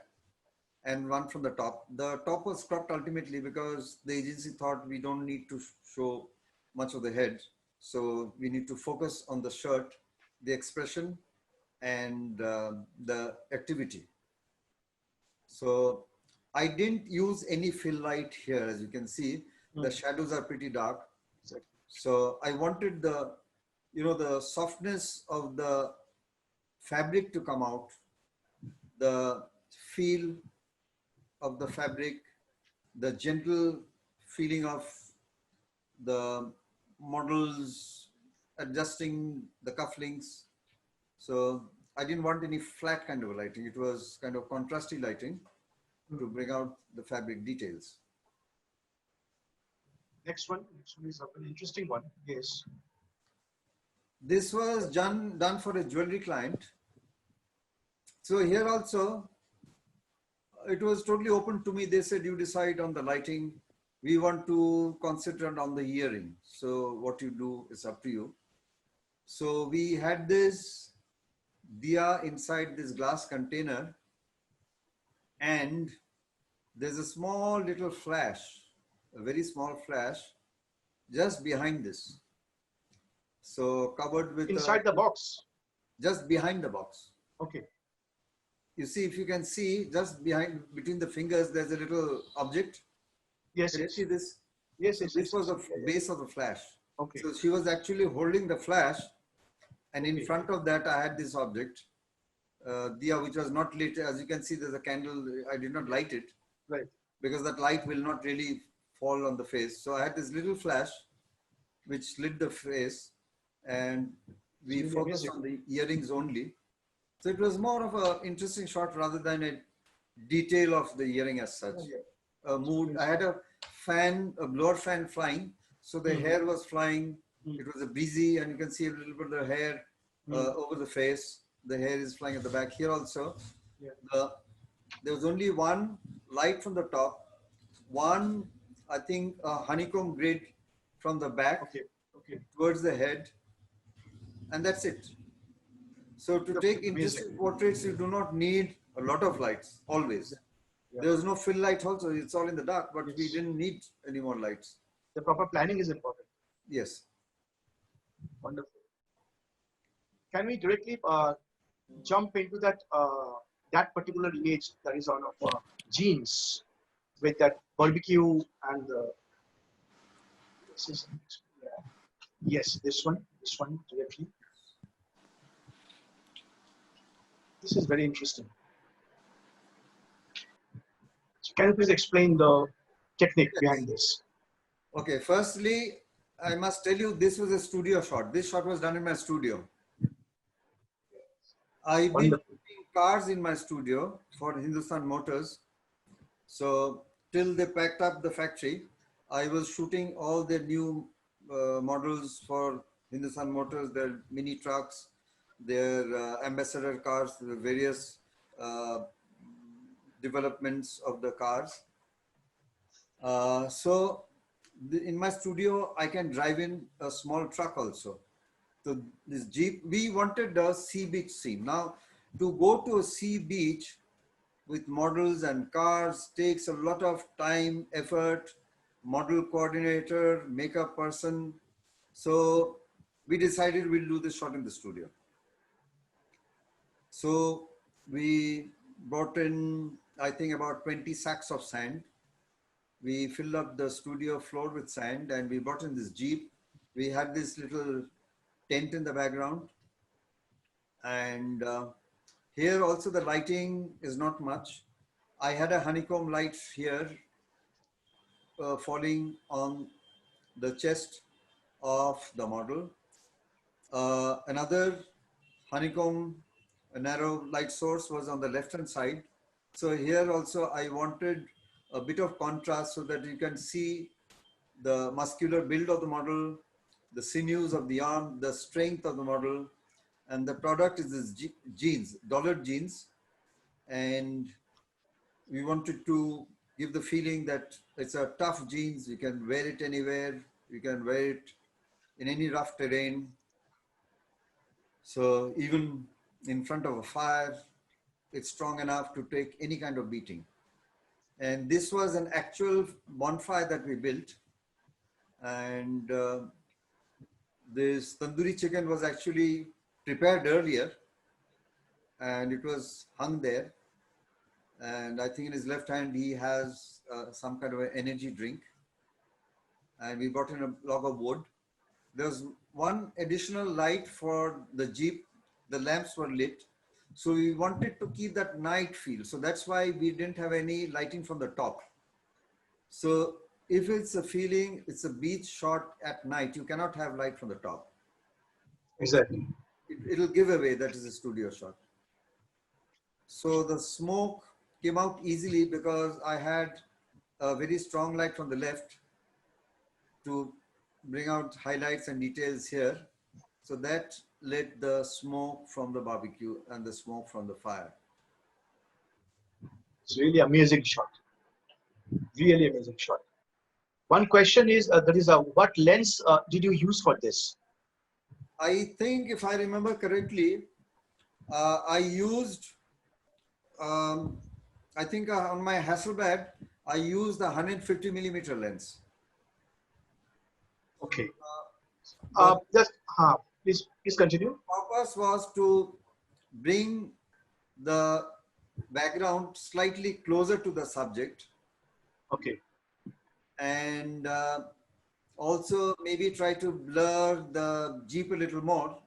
and one from the top. The top was cropped ultimately because the agency thought we don't need to show much of the head. So we need to focus on the shirt, the expression, and the activity. So I didn't use any fill light here. As you can see, the shadows are pretty dark. So I wanted the, the softness of the fabric to come out, the feel of the fabric, the gentle feeling of the models adjusting the cufflinks. So I didn't want any flat kind of lighting. It was kind of contrasty lighting to bring out the fabric details. Next one is an interesting one. Yes. This was done for a jewelry client. So here also, it was totally open to me. They said, you decide on the lighting. We want to concentrate on the earring. So what you do is up to you. So we had this diya inside this glass container, and there's a small little flash, a very small flash, just behind this. So covered with inside the box. Just behind the box. Okay. You see, if you can see, just behind, between the fingers, there's a little object. Yes. Can you see this? Yes. So Yes. this was the base of the flash. Okay. So she was actually holding the flash, and in front of that, I had this object, diya, which was not lit. As you can see, there's a candle. I did not light it, right? Because that light will not really fall on the face. So I had this little flash, which lit the face, and we focused on the earrings only. So it was more of an interesting shot rather than a detail of the earring as such. A mood. I had a fan, a blower fan flying, so the hair was flying. It was a breezy, and you can see a little bit of the hair over the face. The hair is flying at the back here also. There was only one light from the top, one, I think, honeycomb grid from the back towards the head, and that's it. So to take interesting portraits, you do not need a lot of lights, always. There was no fill light also, it's all in the dark, but we didn't need any more lights. The proper planning is important. Yes. Wonderful. Can we directly jump into that particular image that is on of jeans with that barbecue and the yes, this one directly. This is very interesting. So can you please explain the technique behind this? Okay, firstly, I must tell you, this was a studio shot. This shot was done in my studio. I've been shooting cars in my studio for Hindustan Motors. So till they packed up the factory, I was shooting all the new models for Hindustan Motors, their mini trucks, their ambassador cars, the various developments of the cars. So in my studio, I can drive in a small truck also. So this Jeep, we wanted a sea beach scene. Now, to go to a sea beach with models and cars takes a lot of time, effort, model coordinator, makeup person. So we decided we'll do this shot in the studio. So we brought in, I think, about 20 sacks of sand. We filled up the studio floor with sand and we brought in this Jeep. We had this little tent in the background. And here also the lighting is not much. I had a honeycomb light here falling on the chest of the model. Another honeycomb, a narrow light source was on the left hand side. So here also I wanted a bit of contrast so that you can see the muscular build of the model, the sinews of the arm, the strength of the model, and the product is this jeans, dollared jeans. And we wanted to give the feeling that it's a tough jeans. You can wear it anywhere. You can wear it in any rough terrain. So even in front of a fire, it's strong enough to take any kind of beating. And this was an actual bonfire that we built. And this tandoori chicken was actually prepared earlier and it was hung there. And I think in his left hand, he has some kind of an energy drink. And we brought in a log of wood. There's one additional light for the Jeep. The lamps were lit. So we wanted to keep that night feel. So that's why we didn't have any lighting from the top. So if it's a feeling, it's a beach shot at night, you cannot have light from the top. Exactly. It'll give away that is a studio shot. So the smoke came out easily because I had a very strong light from the left to bring out highlights and details here. So that lit the smoke from the barbecue and the smoke from the fire. It's really amazing shot. Really amazing shot. One question is what lens did you use for this? I think if I remember correctly, I used, I think on my Hasselblad, I used the 150 millimeter lens. Okay. The Please continue. purpose was to bring the background slightly closer to the subject Okay. and also maybe try to blur the Jeep a little more.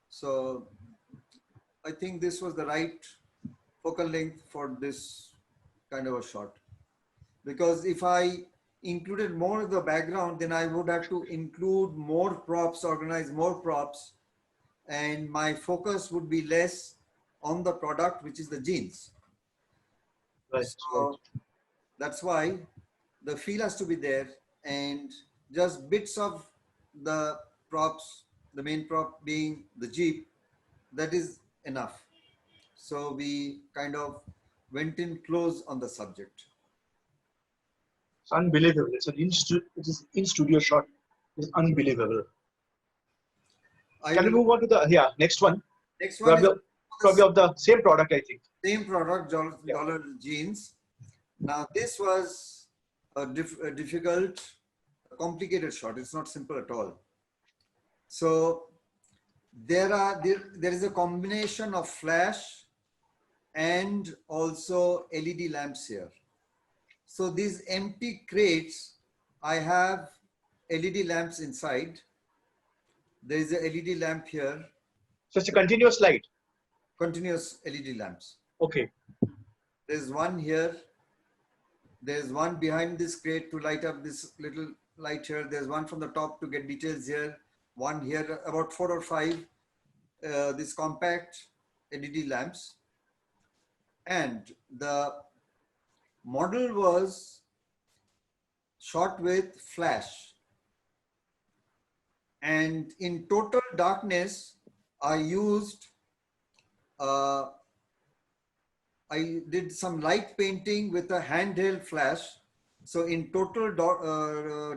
So I think this was the right focal length for this kind of a shot. Because if I included more of the background, then I would have to include more props, organize more props, and my focus would be less on the product, which is the jeans. Right. So that's why the feel has to be there, and just bits of the props, the main prop being the Jeep, that is enough. So we kind of went in close on the subject. It's unbelievable. It is in studio shot. It's unbelievable. Can we move on to the next one? Next one is probably of the same product, I think. Same product, dollar jeans. Now this was a difficult, complicated shot. It's not simple at all. So there is a combination of flash and also LED lamps here. So these empty crates, I have LED lamps inside. There is a LED lamp here. So it's a continuous light. Continuous LED lamps. Okay. There's one here. There's one behind this crate to light up this little light here. There's one from the top to get details here. One here, about 4 or 5, these compact LED lamps. And the model was shot with flash. And in total darkness, I used I did some light painting with a handheld flash. So in total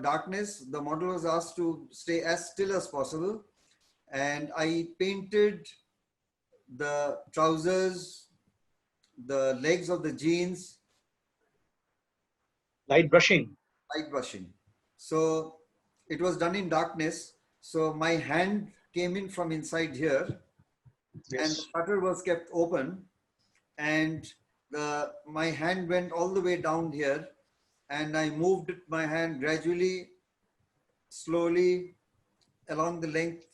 darkness, the model was asked to stay as still as possible. And I painted the trousers, the legs of the jeans, Light brushing. light brushing. So it was done in darkness. So my hand came in from inside here and the Yes. shutter was kept open, and my hand went all the way down here, and I moved my hand gradually, slowly along the length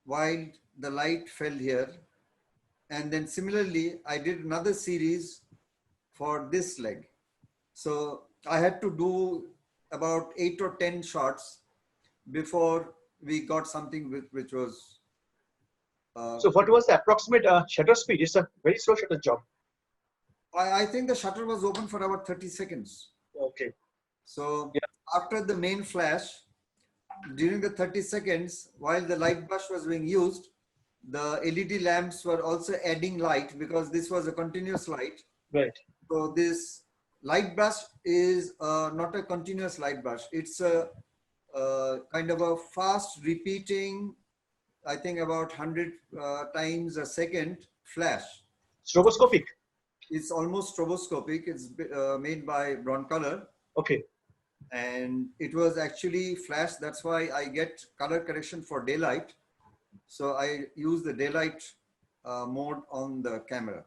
while the light fell here. And then similarly, I did another series for this leg. So I had to do about 8 or 10 shots before we got something which was. So what was the approximate shutter speed? It's a very slow shutter job. I think the shutter was open for about 30 seconds. Okay. So Yeah. after the main flash, during the 30 seconds, while the light brush was being used, the LED lamps were also adding light because this was a continuous light. Right. So this light brush is not a continuous light brush. It's a kind of a fast repeating, I think about 100 times a second flash. Stroboscopic. It's almost stroboscopic. It's made by Broncolor. Okay. And it was actually flash. That's why I get color correction for daylight. So I use the daylight mode on the camera.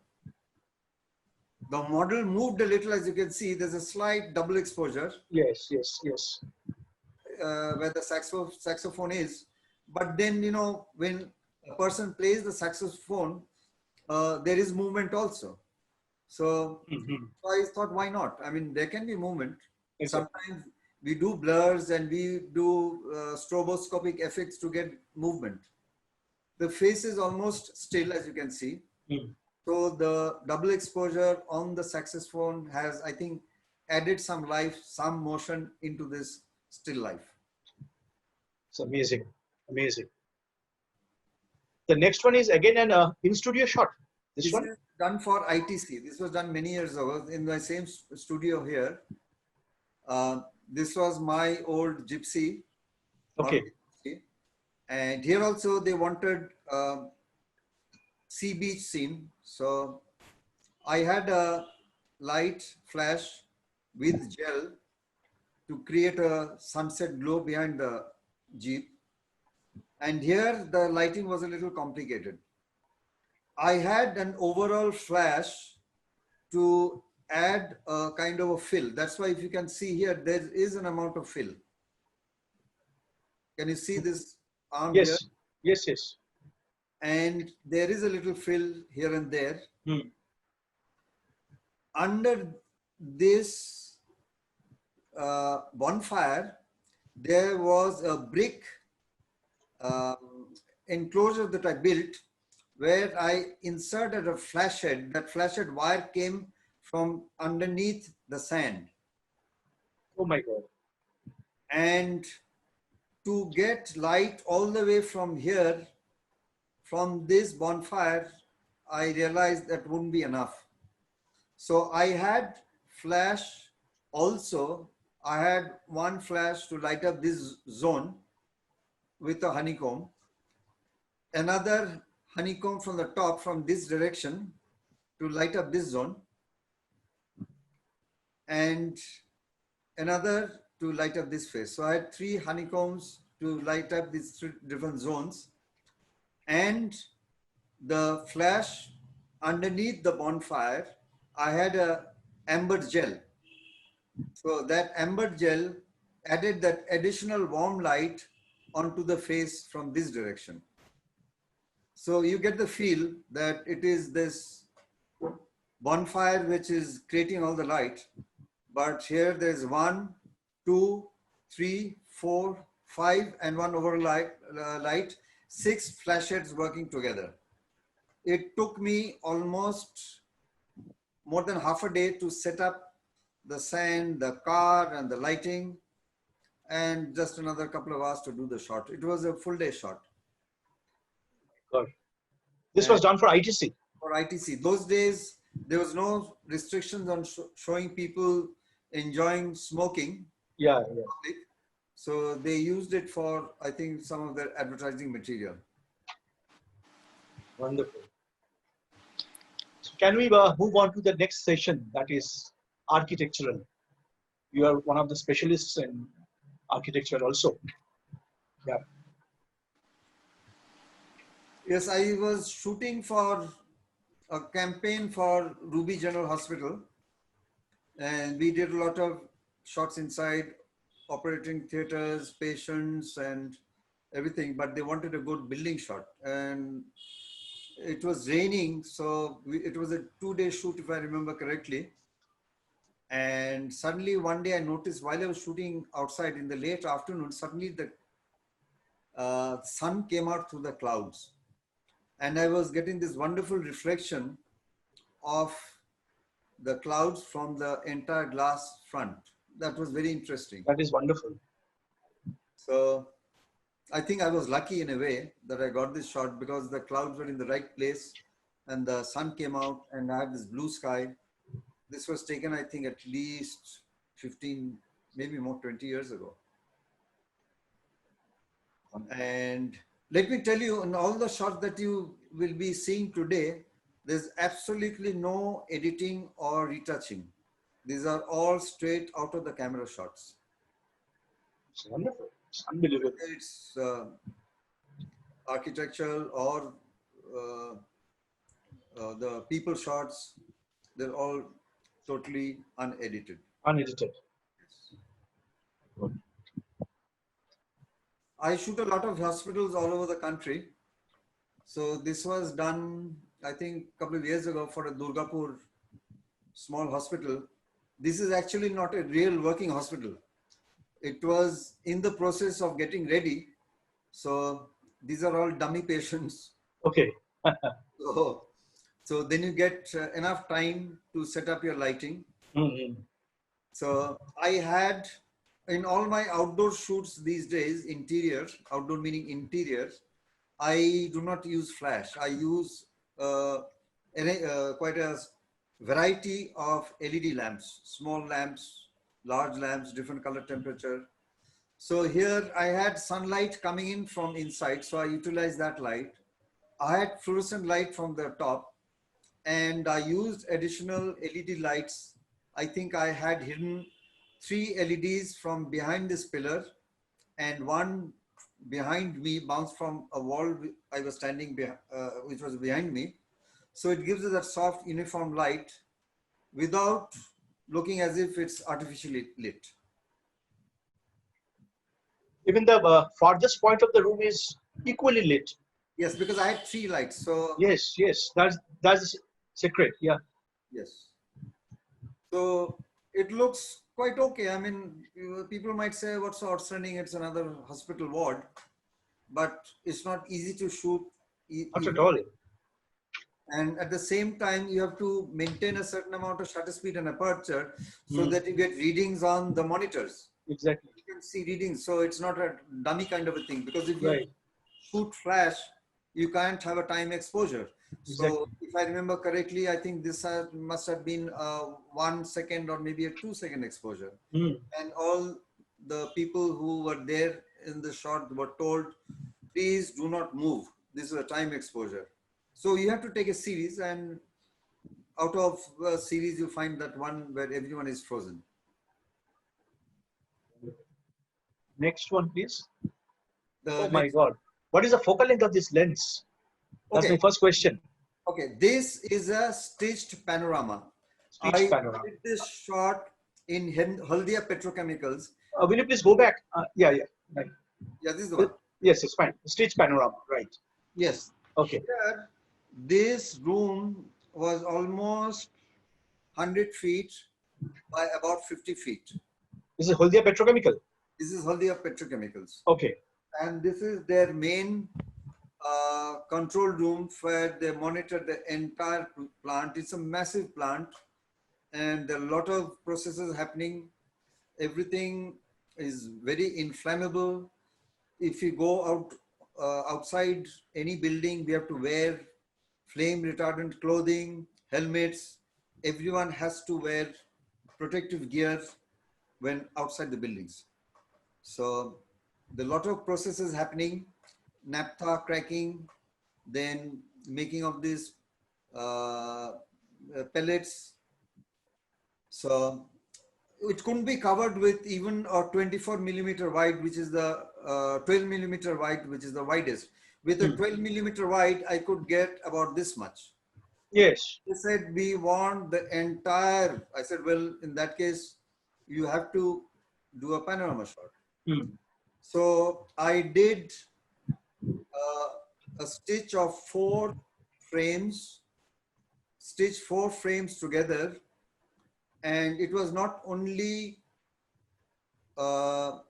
The model moved a little, as you can see. There's a slight double exposure Yes. Yes. Yes. where the saxophone is. But then, you know, when a person plays the saxophone, there is movement also. So I thought, why not? I mean, there can be movement. Exactly. Sometimes we do blurs and we do stroboscopic effects to get movement. The face is almost still, as you can see. So the double exposure on the saxophone has, I think, added some life, some motion into this still life. It's amazing. Amazing. The next one is again an in-studio shot. This one? Is done for ITC. This was done many years ago in my same studio here. This was my old gypsy. Okay. And here also they wanted sea beach scene. So I had a light flash with gel to create a sunset glow behind the Jeep. And here the lighting was a little complicated. I had an overall flash to add a kind of a fill. That's why if you can see here, there is an amount of fill. Can you see this arm Yes. here? Yes. Yes. And there is a little fill here and there. Under this bonfire, there was a brick enclosure that I built where I inserted a flash head. That flash head wire came from underneath the sand. Oh my God. And to get light all the way from here, from this bonfire, I realized that wouldn't be enough. So I had flash also. I had one flash to light up this zone with a honeycomb, another honeycomb from the top from this direction to light up this zone, and another to light up this face. So I had 3 honeycombs to light up these 3 different zones, and the flash underneath the bonfire, I had a amber gel. So that amber gel added that additional warm light onto the face from this direction. So you get the feel that it is this bonfire which is creating all the light. But here there's 1, 2, 3, 4, 5, and one overlight light, 6 flashheads working together. It took me almost more than half a day to set up the sand, the car, and the lighting, and just another couple of hours to do the shot. It was a full day shot. God. This was done for ITC. For ITC. Those days, there was no restrictions on showing people enjoying smoking. Yeah, yeah. So they used it for, I think, some of their advertising material. Wonderful. So can we move on to the next session, that is architectural? You are one of the specialists in architecture also. Yeah. Yes, I was shooting for a campaign for Ruby General Hospital, and we did a lot of shots inside operating theaters, patients, and everything. But they wanted a good building shot, and it was raining, so it was a 2-day shoot, if I remember correctly. And suddenly one day I noticed while I was shooting outside in the late afternoon, suddenly the sun came out through the clouds, and I was getting this wonderful reflection of the clouds from the entire glass front. That was very interesting. That is wonderful. So I think I was lucky in a way that I got this shot because the clouds were in the right place and the sun came out and I had this blue sky. This was taken, I think, at least 15, maybe more, 20 years ago. And let me tell you, in all the shots that you will be seeing today, there's absolutely no editing or retouching. These are all straight out of the camera shots. It's wonderful. It's unbelievable. It's architectural or the people shots, they're all totally unedited. Unedited. I shoot a lot of hospitals all over the country. So this was done, I think, a couple of years ago for a Durgapur small hospital. This is actually not a real working hospital. It was in the process of getting ready. So these are all dummy patients. Okay. So then you get enough time to set up your lighting. Mm-hmm. So I had, in all my outdoor shoots these days, interiors, outdoor meaning interiors, I do not use flash. I use quite a variety of LED lamps, small lamps, large lamps, different color temperature. So here I had sunlight coming in from inside, so I utilized that light. I had fluorescent light from the top, and I used additional LED lights. I think I had hidden 3 LEDs from behind this pillar and one behind me bounced from a wall I was standing behind, which was behind me. So it gives us that soft uniform light without looking as if it's artificially lit. Even the farthest point of the room is equally lit. Yes, because I had 3 lights. So Yes, yes, that's the secret. Yeah. yes. So it looks quite okay. I mean, people might say, what's so outstanding? It's another hospital ward, but it's not easy to shoot. Not at all. And at the same time, you have to maintain a certain amount of shutter speed and aperture so that you get readings on the monitors. Exactly. You can see readings. So it's not a dummy kind of a thing, because if you Right. shoot flash, you can't have a time exposure. Exactly. So if I remember correctly, I think this must have been a 1 second or maybe a 2-second exposure. And all the people who were there in the shot were told, please do not move. This is a time exposure. So you have to take a series, and out of a series, you find that one where everyone is frozen. Next one, please. The Oh my God. What is the focal length of this lens? That's my first question. Okay, this is a stitched panorama. Stitched panorama. I did this shot in Haldia Petrochemicals. Will you please go back? Yeah. Right. Yeah, this is the one. Yes, it's fine. Stitched panorama, right. Yes. Okay. Here, this room was almost 100 feet by about 50 feet. This is Haldia Petrochemical? This is Haldia Petrochemicals. Okay. And this is their main control room where they monitor the entire plant. It's a massive plant and there are a lot of processes happening. Everything is very inflammable. If you go out outside any building, we have to wear flame retardant clothing, helmets. everyone has to wear protective gear when outside the buildings. So the lot of processes happening, naphtha cracking, then making of these uh, pellets. So it couldn't be covered with even a 24 millimeter wide, which is the 12 millimeter wide, which is the widest. With a 12 millimeter wide, I could get about this much. Yes. They said, we want the entire. I said, well, in that case, you have to do a panorama shot. Hmm. So I did a stitch of frames, stitch 4 frames together. And it was not only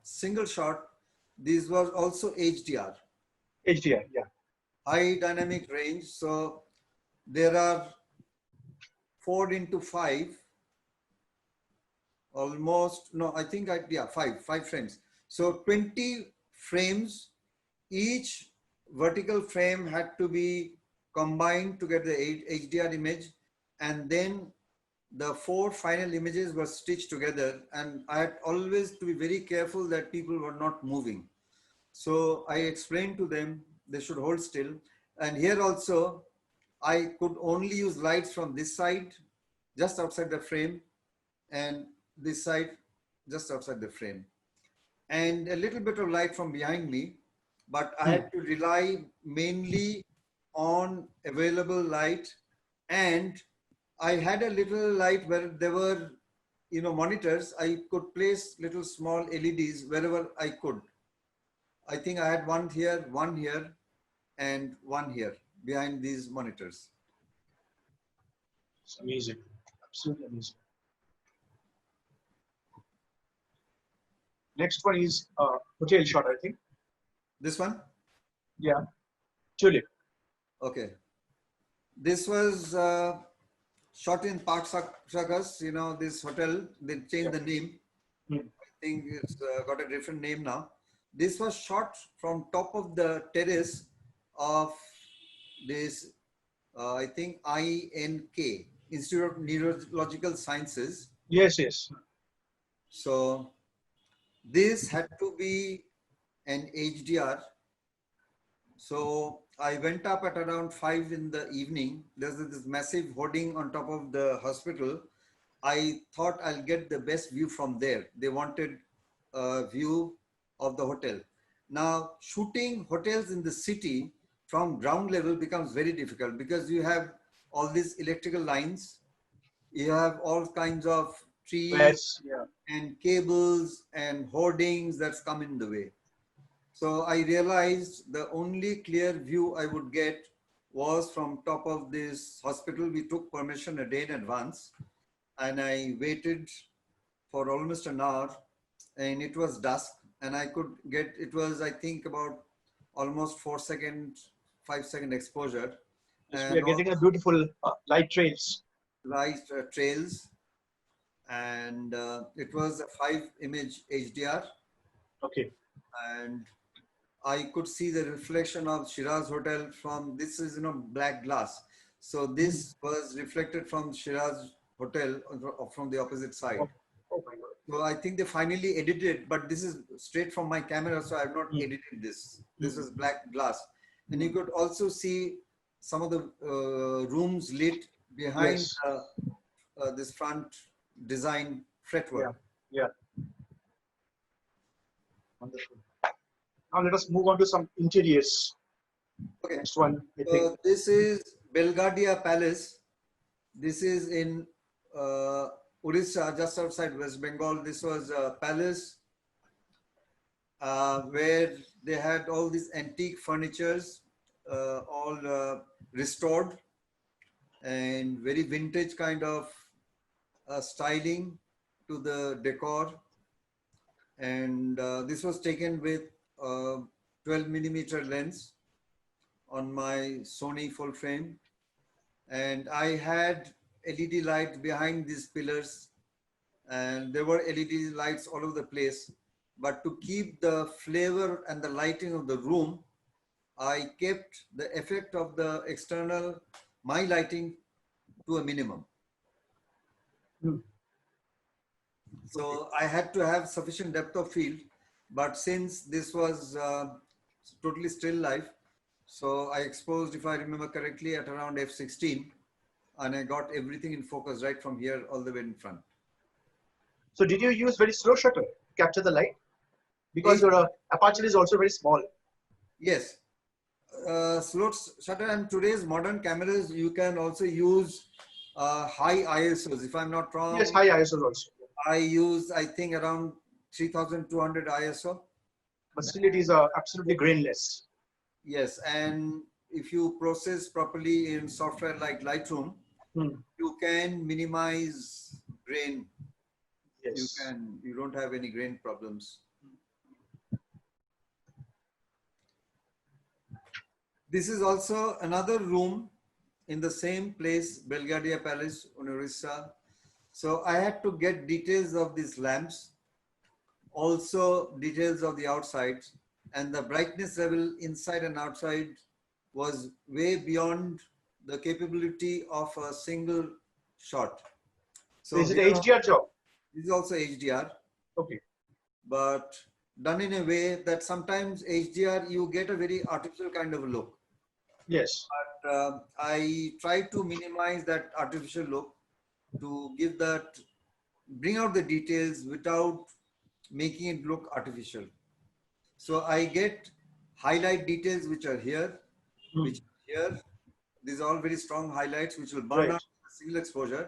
single shot, this was also HDR, HDR, yeah. high dynamic range. So there are 4 into 5, almost, no, I think yeah, five frames. So 20 frames, each vertical frame had to be combined to get the HDR image, and then the 4 final images were stitched together. And I had always to be very careful that people were not moving. So I explained to them they should hold still. And here also, I could only use lights from this side, just outside the frame, and this side, just outside the frame, and a little bit of light from behind me. But I had to rely mainly on available light, and I had a little light where there were, monitors. I could place little small LEDs wherever I could. I think I had one here, and one here behind these monitors. It's amazing. Absolutely amazing. Next one is hotel shot, I think. This one? Yeah. Tulip. Okay. This was shot in Park Circus, this hotel. They changed the name. Hmm. I think it's got a different name now. This was shot from top of the terrace of this, I think, INK, Institute of Neurological Sciences. Yes, yes. So this had to be an HDR. So I went up at around 5 in the evening. There's this massive hoarding on top of the hospital. I thought I'll get the best view from there. They wanted a view of the hotel. Now, shooting hotels in the city from ground level becomes very difficult because you have all these electrical lines, you have all kinds of trees Yes, yeah. and cables and hoardings that's come in the way. So I realized the only clear view I would get was from top of this hospital. We took permission a day in advance, and I waited for almost an hour, and it was dusk, and I could get, it was, I think, about almost 4 second, 5 second exposure, Yes, we and are all getting a beautiful light trails. light trails. And it was a 5 image HDR, Okay. and I could see the reflection of Shiraz Hotel from, this is, black glass. So this was reflected from Shiraz Hotel from the opposite side. Oh, oh my God. So I think they finally edited, but this is straight from my camera, so I have not edited this. This is black glass. And you could also see some of the rooms lit behind Yes. this front design Yeah. fretwork. Yeah. Wonderful. Now let us move on to some interiors. Okay. Next one, I think. This is Belgadia Palace. This is in Orissa, just outside West Bengal. This was a palace where they had all these antique furnitures, all restored, and very vintage kind of styling to the decor. And this was taken with 12 millimeter lens on my Sony full frame. And I had LED lights behind these pillars, and there were LED lights all over the place. But to keep the flavor and the lighting of the room, I kept the effect of the external, my lighting, to a minimum. Hmm. So I had to have sufficient depth of field, but since this was totally still life, so I exposed, if I remember correctly, at around f16, and I got everything in focus right from here all the way in front. So did you use very slow shutter to capture the light? Because H your aperture is also very small. yes, slow shutter, and today's modern cameras, you can also use high ISOs. If I'm not Yes, wrong, high ISOs also. I use, I think, around 3200 ISO. But still it is absolutely grainless. Yes, and if you process properly in software like Lightroom, Hmm. you can minimize grain. Yes. You don't have any grain problems. This is also another room in the same place, Belgravia Palace, in Orissa. So I had to get details of these lamps, also details of the outside, and the brightness level inside and outside was way beyond the capability of a single shot. So So is it here HDR job? this is also HDR, Okay. but done in a way that sometimes HDR you get a very artificial kind of look. Yes. But I try to minimize that artificial look to give that, bring out the details without making it look artificial. So I get highlight details which are here, Hmm. which are here. These are all very strong highlights which will burn Right. out in a single exposure,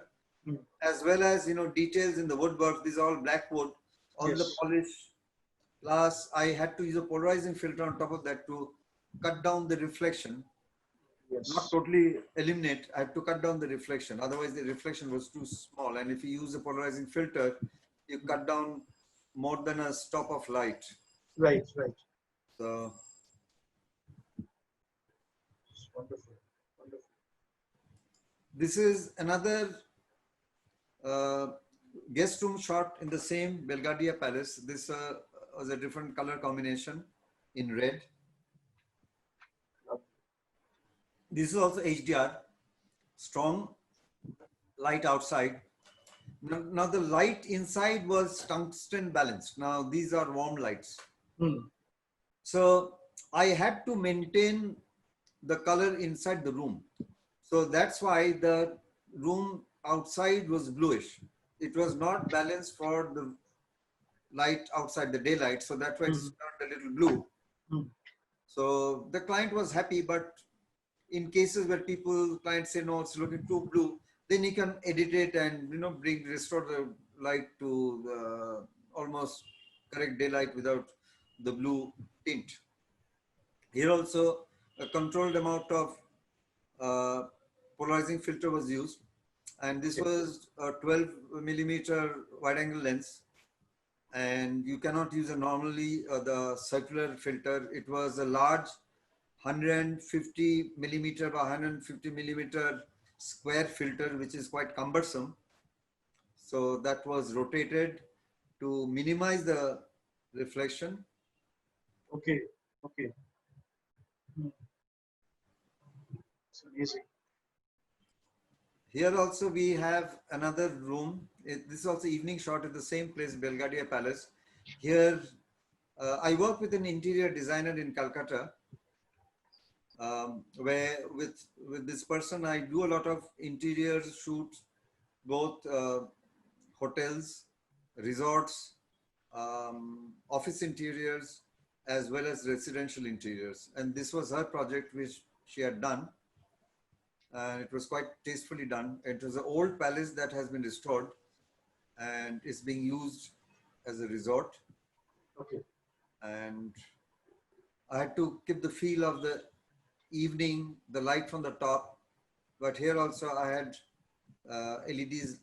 Hmm. as well as details in the woodwork. These are all black wood on the Yes. polish. Plus, I had to use a polarizing filter on top of that to cut down the reflection. Not Yes. totally eliminate. I had to cut down the reflection. Otherwise, the reflection was too small. And if you use a polarizing filter, you cut down more than a stop of light. Right. Right. So Wonderful. Wonderful. this is another uh, guest room shot in the same Belgravia Palace. This was a different color combination in red. This is also HDR, strong light outside. Now the light inside was tungsten balanced. Now these are warm lights. Hmm. So I had to maintain the color inside the room. So that's why the room outside was bluish. It was not balanced for the light outside, the daylight. So that's why Hmm. it's turned a little blue. Hmm. So the client was happy, but in cases where clients say, no, it's looking too blue, then you can edit it and, restore the light to the almost correct daylight without the blue tint. Here also a controlled amount of uh, polarizing filter was used, and this Okay. was a 12 millimeter wide angle lens, and you cannot use a normally the circular filter. It was a large 150 millimeter by 150 millimeter square filter, which is quite cumbersome. So that was rotated to minimize the reflection. Okay. Okay. Hmm. It's amazing. Here also we have another room. This is also evening shot at the same place, Belgravia Palace. Here I work with an interior designer in Calcutta, where with this person I do a lot of interior shoots, both hotels, resorts, office interiors, as well as residential interiors. And this was her project which she had done. And it was quite tastefully done. It was an old palace that has been restored and is being used as a resort. Okay. And I had to keep the feel of the evening, the light from the top. But here also I had LEDs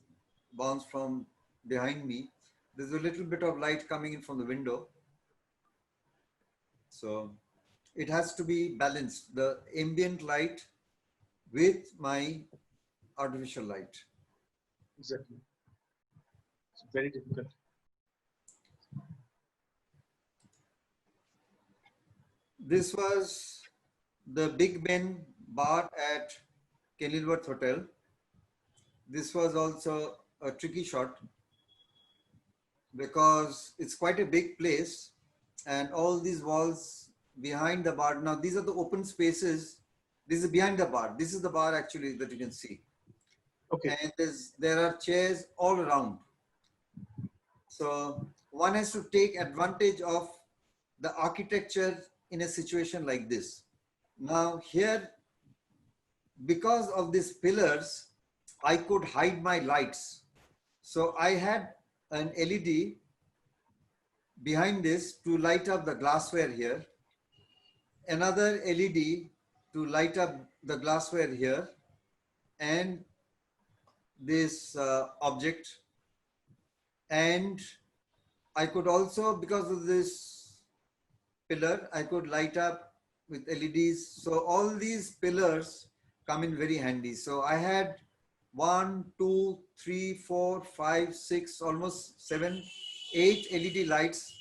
bounced from behind me. There's a little bit of light coming in from the window. So it has to be balanced, the ambient light with my artificial light. Exactly. It's very difficult. This was the Big Ben bar at Kenilworth Hotel. This was also a tricky shot because it's quite a big place and all these walls behind the bar. Now these are the open spaces. This is behind the bar. This is the bar actually that you can see. Okay. And there are chairs all around. So one has to take advantage of the architecture in a situation like this. Now here, because of these pillars, I could hide my lights. So I had an LED behind this to light up the glassware here, another LED to light up the glassware here, and this object. And I could also, because of this pillar, I could light up with LEDs. So all these pillars come in very handy. So I had 1, 2, 3, 4, 5, 6, almost 7, 8 LED lights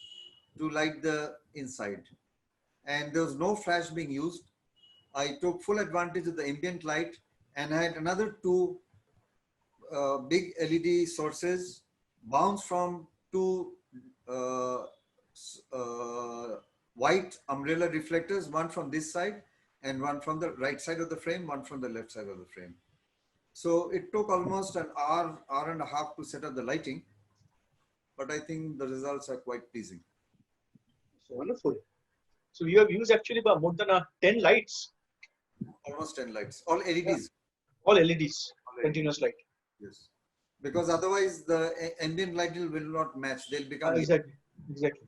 to light the inside. And there was no flash being used. I took full advantage of the ambient light and I had another 2 big LED sources bounced from 2 uh, white umbrella reflectors, one from this side and one from the right side of the frame, one from the left side of the frame. So it took almost an hour and a half to set up the lighting, but I think the results are quite pleasing. So wonderful. So you have used actually about more than 10 lights. Almost 10 lights, all LEDs. Yeah. All LEDs, continuous light. Yes. Because otherwise the ambient light will not match. They'll become exactly. Exactly.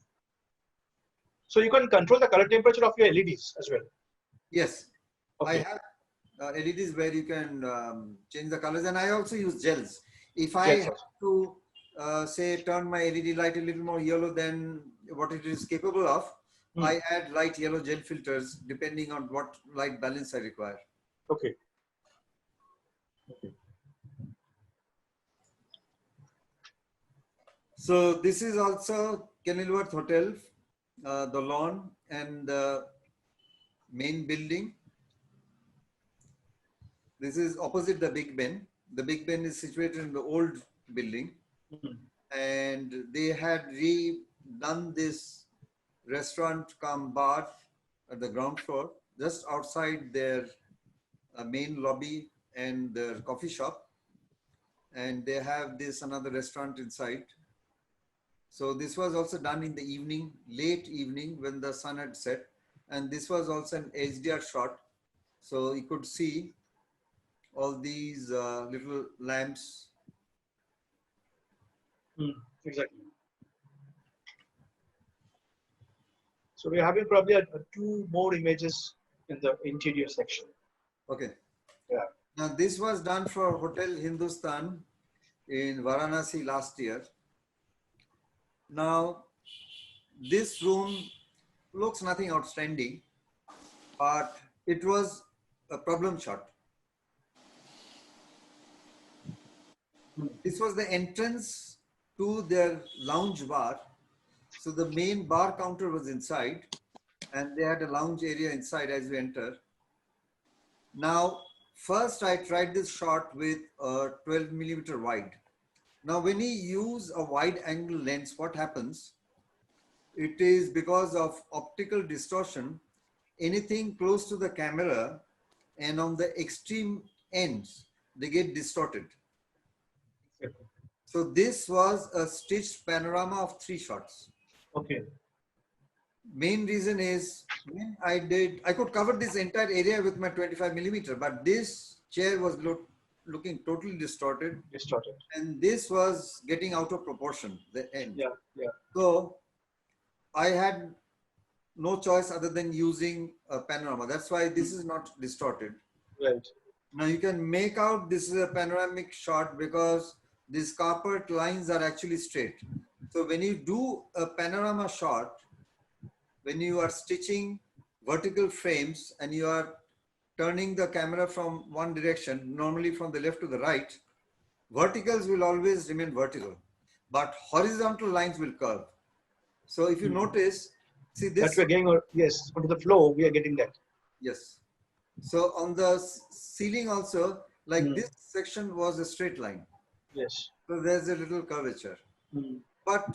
So you can control the color temperature of your LEDs as well. Yes. Okay. I have LEDs where you can change the colors, and I also use gels. If I have to say turn my LED light a little more yellow than what it is capable of, I add light yellow gel filters depending on what light balance I require. Okay. Okay. So this is also Kenilworth Hotel, the lawn and the main building. This is opposite the Big Ben. The Big Ben is situated in the old building, and they had redone this restaurant cum bar at the ground floor, just outside their main lobby and their coffee shop. And they have this another restaurant inside. So this was also done in the evening, late evening when the sun had set. And this was also an HDR shot. So you could see all these little lamps. Exactly. So we're having probably 2 more images in the interior section. Okay. Yeah. Now this was done for Hotel Hindustan in Varanasi last year. Now this room looks nothing outstanding, but it was a problem shot. This was the entrance to their lounge bar. So the main bar counter was inside and they had a lounge area inside as you enter. Now, first I tried this shot with a 12mm wide. Now, when you use a wide angle lens, what happens? It is because of optical distortion, anything close to the camera and on the extreme ends, they get distorted. So this was a stitched panorama of 3 shots. Okay. Main reason is when I could cover this entire area with my 25mm, but this chair was looking totally distorted. And this was getting out of proportion, the end. Yeah, yeah. So I had no choice other than using a panorama. That's why this is not distorted. Right. Now you can make out this is a panoramic shot because these carpet lines are actually straight. So when you do a panorama shot, when you are stitching vertical frames and you are turning the camera from one direction, normally from the left to the right, verticals will always remain vertical, but horizontal lines will curve. So if you notice, see this. That we're getting, yes, onto the floor, we are getting that. Yes. So on the ceiling also, like this section was a straight line. Yes. So there's a little curvature, Mm. but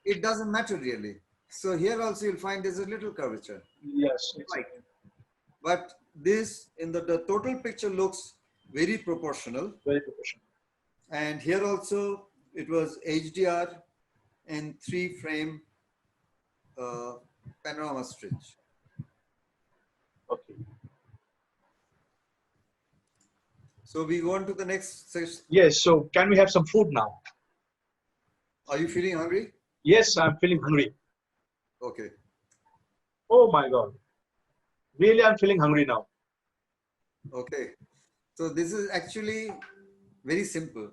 it doesn't matter really. So here also you'll find there's a little curvature, Yes, right? exactly. But this in the total picture looks very proportional. Very professional. And here also it was HDR and 3 frame uh, panorama stitch. Okay. So we go on to the next session. Yes. So can we have some food now? Are you feeling hungry? Yes, I'm feeling hungry. Okay. Oh my God. Really, I'm feeling hungry now. Okay. So this is actually very simple.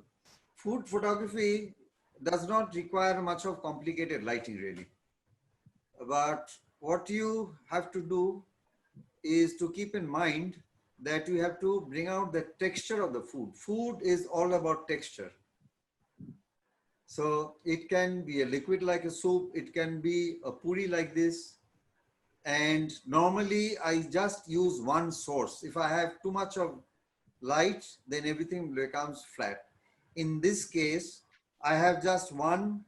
Food photography does not require much of complicated lighting really. But what you have to do is to keep in mind that you have to bring out the texture of the food. Food is all about texture. So it can be a liquid like a soup, it can be a puri like this. And normally I just use one source. If I have too much of light, then everything becomes flat. In this case, I have just one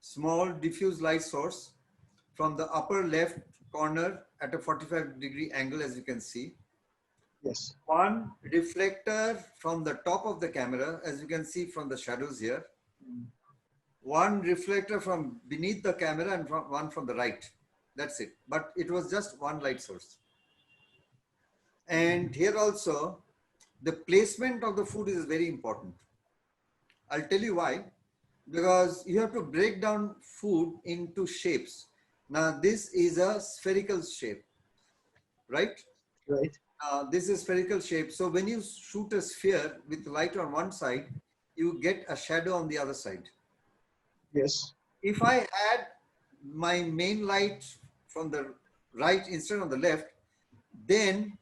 small diffuse light source from the upper left corner at a 45-degree angle, as you can see. Yes. One reflector from the top of the camera, as you can see from the shadows here. One reflector from beneath the camera and one from the right. That's it. But it was just one light source. And here also, the placement of the food is very important. I'll tell you why. Because you have to break down food into shapes. Now, this is a spherical shape, right? Right. This is spherical shape. So when you shoot a sphere with light on one side, you get a shadow on the other side. Yes. If I had my main light from the right instead of the left, then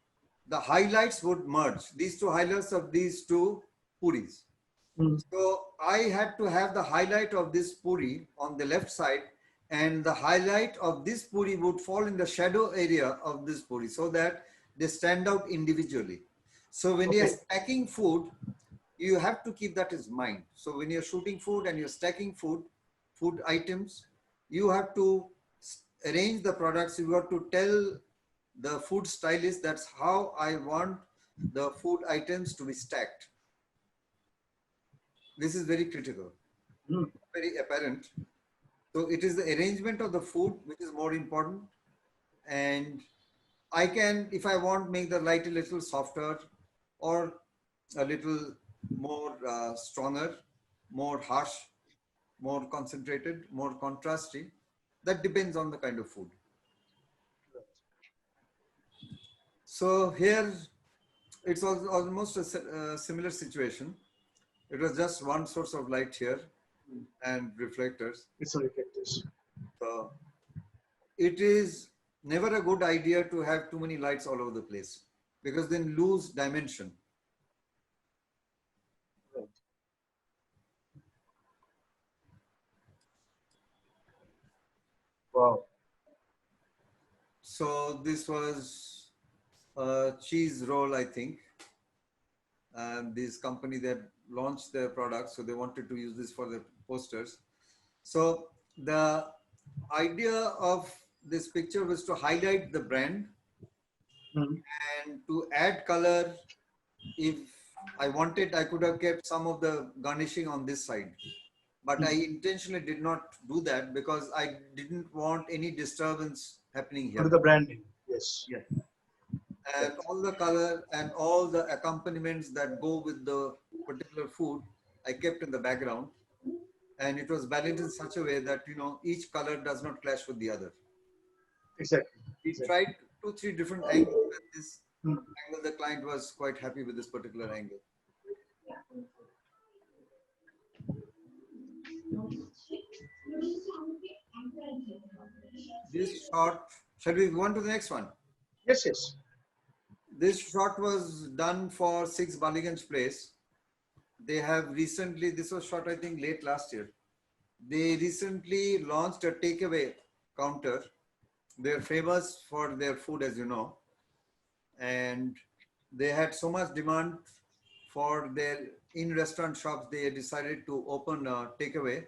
the highlights would merge. These two highlights of these two puris. Mm. So I had to have the highlight of this puri on the left side, and the highlight of this puri would fall in the shadow area of this puri so that they stand out individually. So when you're Okay. stacking food, you have to keep that in mind. So when you're shooting food and you're stacking food items, you have to arrange the products. You have to tell the food stylist that's how I want the food items to be stacked. This is very critical, Mm. very apparent. So it is the arrangement of the food which is more important. And I can, if I want, make the light a little softer or a little more stronger, more harsh, more concentrated, more contrasty. That depends on the kind of food. So here it's almost a similar situation. It was just one source of light here and reflectors. It's a reflectors. So it is never a good idea to have too many lights all over the place because then lose dimension. Right. Wow. So this was a cheese roll, I think. And this company that launched their products, so they wanted to use this for their posters. So the idea of this picture was to highlight the brand Mm. and to add color. If I wanted, I could have kept some of the garnishing on this side. But I intentionally did not do that because I didn't want any disturbance happening Under here. the branding. Yes. Yes. Right. And all the color and all the accompaniments that go with the particular food, I kept in the background. And it was balanced in such a way that, you know, each color does not clash with the other. Exactly. We Exactly. tried 2, 3 different angles. And this Mm. angle, the client was quite happy with this particular angle. This shot, shall we go on to the next one? Yes. Yes. This shot was done for 6 Ballygunge Place. They have recently, this was shot I think late last year. They recently launched a takeaway counter. They're famous for their food, as you know. And they had so much demand for their in restaurant shops, they decided to open a takeaway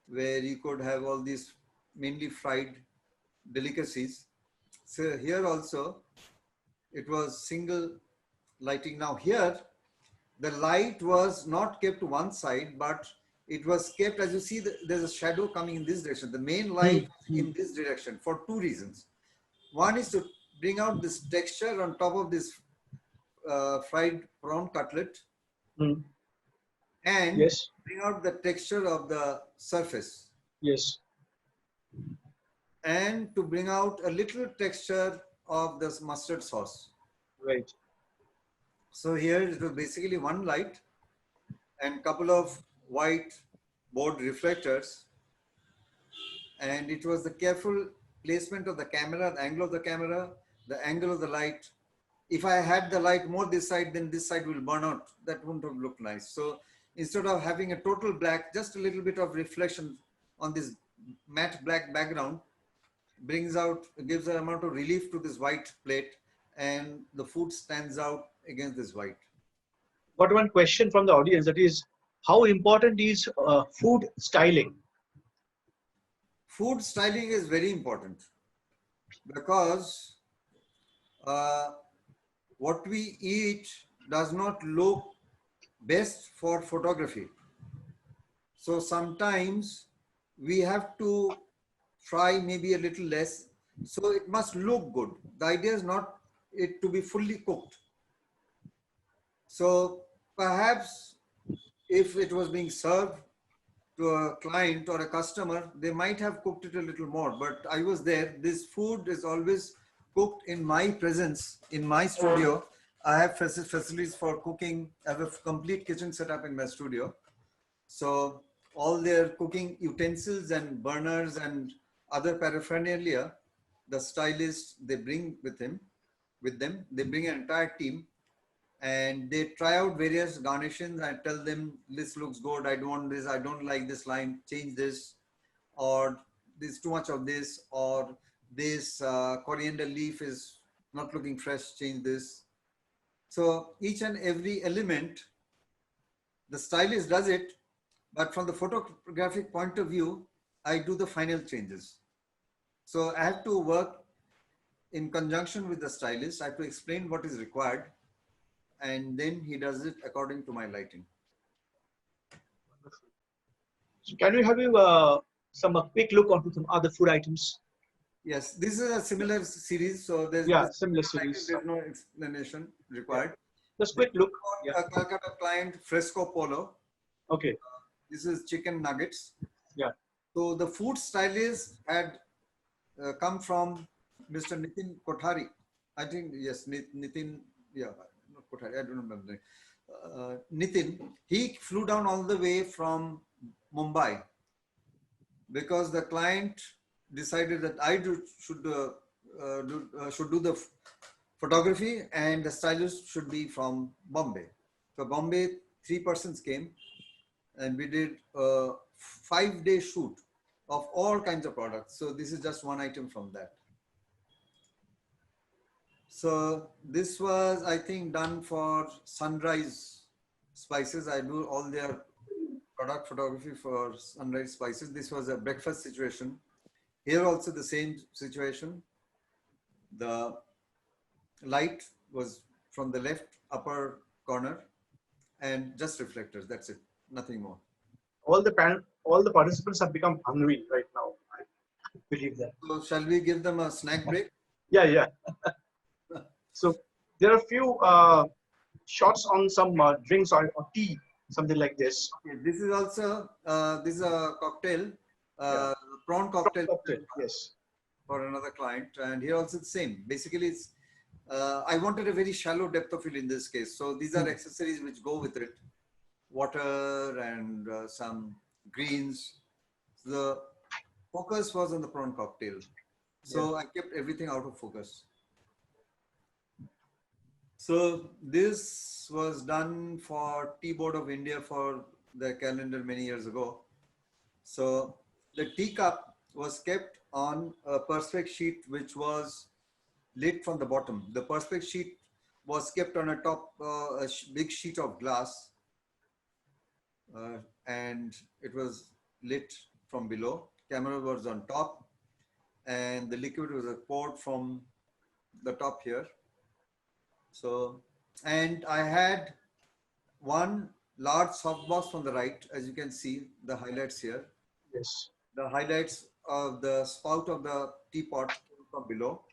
where you could have all these mainly fried delicacies. So here also, it was single lighting. Now here, the light was not kept to one side, but it was kept, as you see, there's a shadow coming in this direction. The main light in this direction for two reasons. One is to bring out this texture on top of this fried prawn cutlet Mm. and Yes. bring out the texture of the surface Yes. and to bring out a little texture of this mustard sauce. Right. So here it was basically one light and couple of white board reflectors, and it was the careful placement of the camera, the angle of the angle of the light. If I had the light more this side, then this side will burn out. That wouldn't have looked nice. So instead of having a total black, just a little bit of reflection on this matte black background brings out, gives an amount of relief to this white plate, and the food stands out against this white. Got one question from the audience, that is, how important is food styling? Food styling is very important because what we eat does not look best for photography. So sometimes we have to fry maybe a little less. So it must look good. The idea is not it to be fully cooked. So perhaps if it was being served to a client or a customer, they might have cooked it a little more. But I was there. This food is always cooked in my presence, in my studio. I have facilities for cooking. I have a complete kitchen setup in my studio. So all their cooking utensils and burners and other paraphernalia, the stylist, they bring with them. They bring an entire team and they try out various garnishes. I tell them, this looks good, I don't want this, I don't like this line, change this, or there's too much of this, or this coriander leaf is not looking fresh, change this. So each and every element, the stylist does it, but from the photographic point of view, I do the final changes. So I have to work in conjunction with the stylist. I have to explain what is required, and then he does it according to my lighting. So can we have you some quick look onto some other food items? Yes, this is a similar series. So there's Similar series. There's no explanation required. Just quick look. A Calcutta client, Fresco Polo. Okay. This is chicken nuggets. Yeah. So the food stylist had come from Mr. Nitin Kothari. I think, yes, Nitin, yeah, not Kothari, I don't remember. Nitin, he flew down all the way from Mumbai because the client decided that I should do the photography and the stylist should be from Bombay. So Bombay, 3 persons came and we did a 5-day shoot of all kinds of products. So this is just one item from that. So this was, I think, done for Sunrise Spices. I do all their product photography for Sunrise Spices. This was a breakfast situation. Here also the same situation. The light was from the left upper corner and just reflectors. That's it. Nothing more. All the participants have become hungry right now. I believe that. So shall we give them a snack break? Yeah. So there are a few shots on some drinks or tea, something like this. Okay, this is also this is a cocktail, prawn cocktail. Yes. For another client, and here also the same. Basically, it's I wanted a very shallow depth of field in this case. So these are accessories which go with it, water and some greens. The focus was on the prawn cocktail, so I kept everything out of focus. So this was done for Tea Board of India for the calendar many years ago. So the teacup was kept on a perspex sheet which was lit from the bottom. The perspex sheet was kept on a top, big sheet of glass. and it was lit from below. Camera was on top, and the liquid was poured from the top here. So, and I had one large softbox from the right, as you can see the highlights here. Yes. The highlights of the spout of the teapot came from below.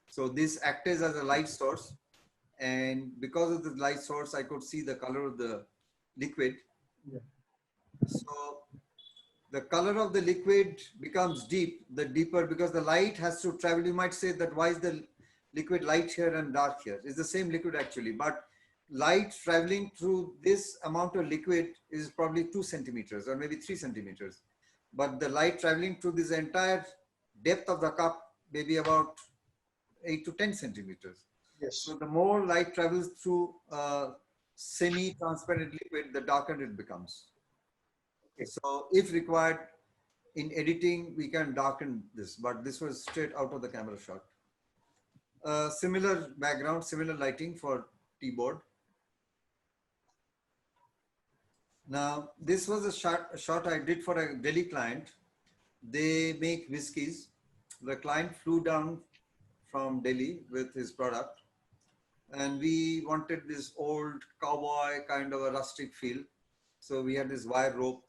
So this acted as a light source, and because of the light source, I could see the color of the liquid. Yeah. So the color of the liquid becomes deep, the deeper, because the light has to travel. You might say that why is the liquid light here and dark here? It's the same liquid actually, but light traveling through this amount of liquid is probably 2 centimeters or maybe 3 centimeters. But the light traveling through this entire depth of the cup, maybe about 8 to 10 centimeters. Yes. So the more light travels through semi-transparent liquid, the darker it becomes. Okay. So if required in editing, we can darken this, but this was straight out of the camera shot. Similar background, similar lighting for T-board. Now, this was a shot I did for a Delhi client. They make whiskies. The client flew down from Delhi with his product, and we wanted this old cowboy kind of a rustic feel. So we had this wire rope.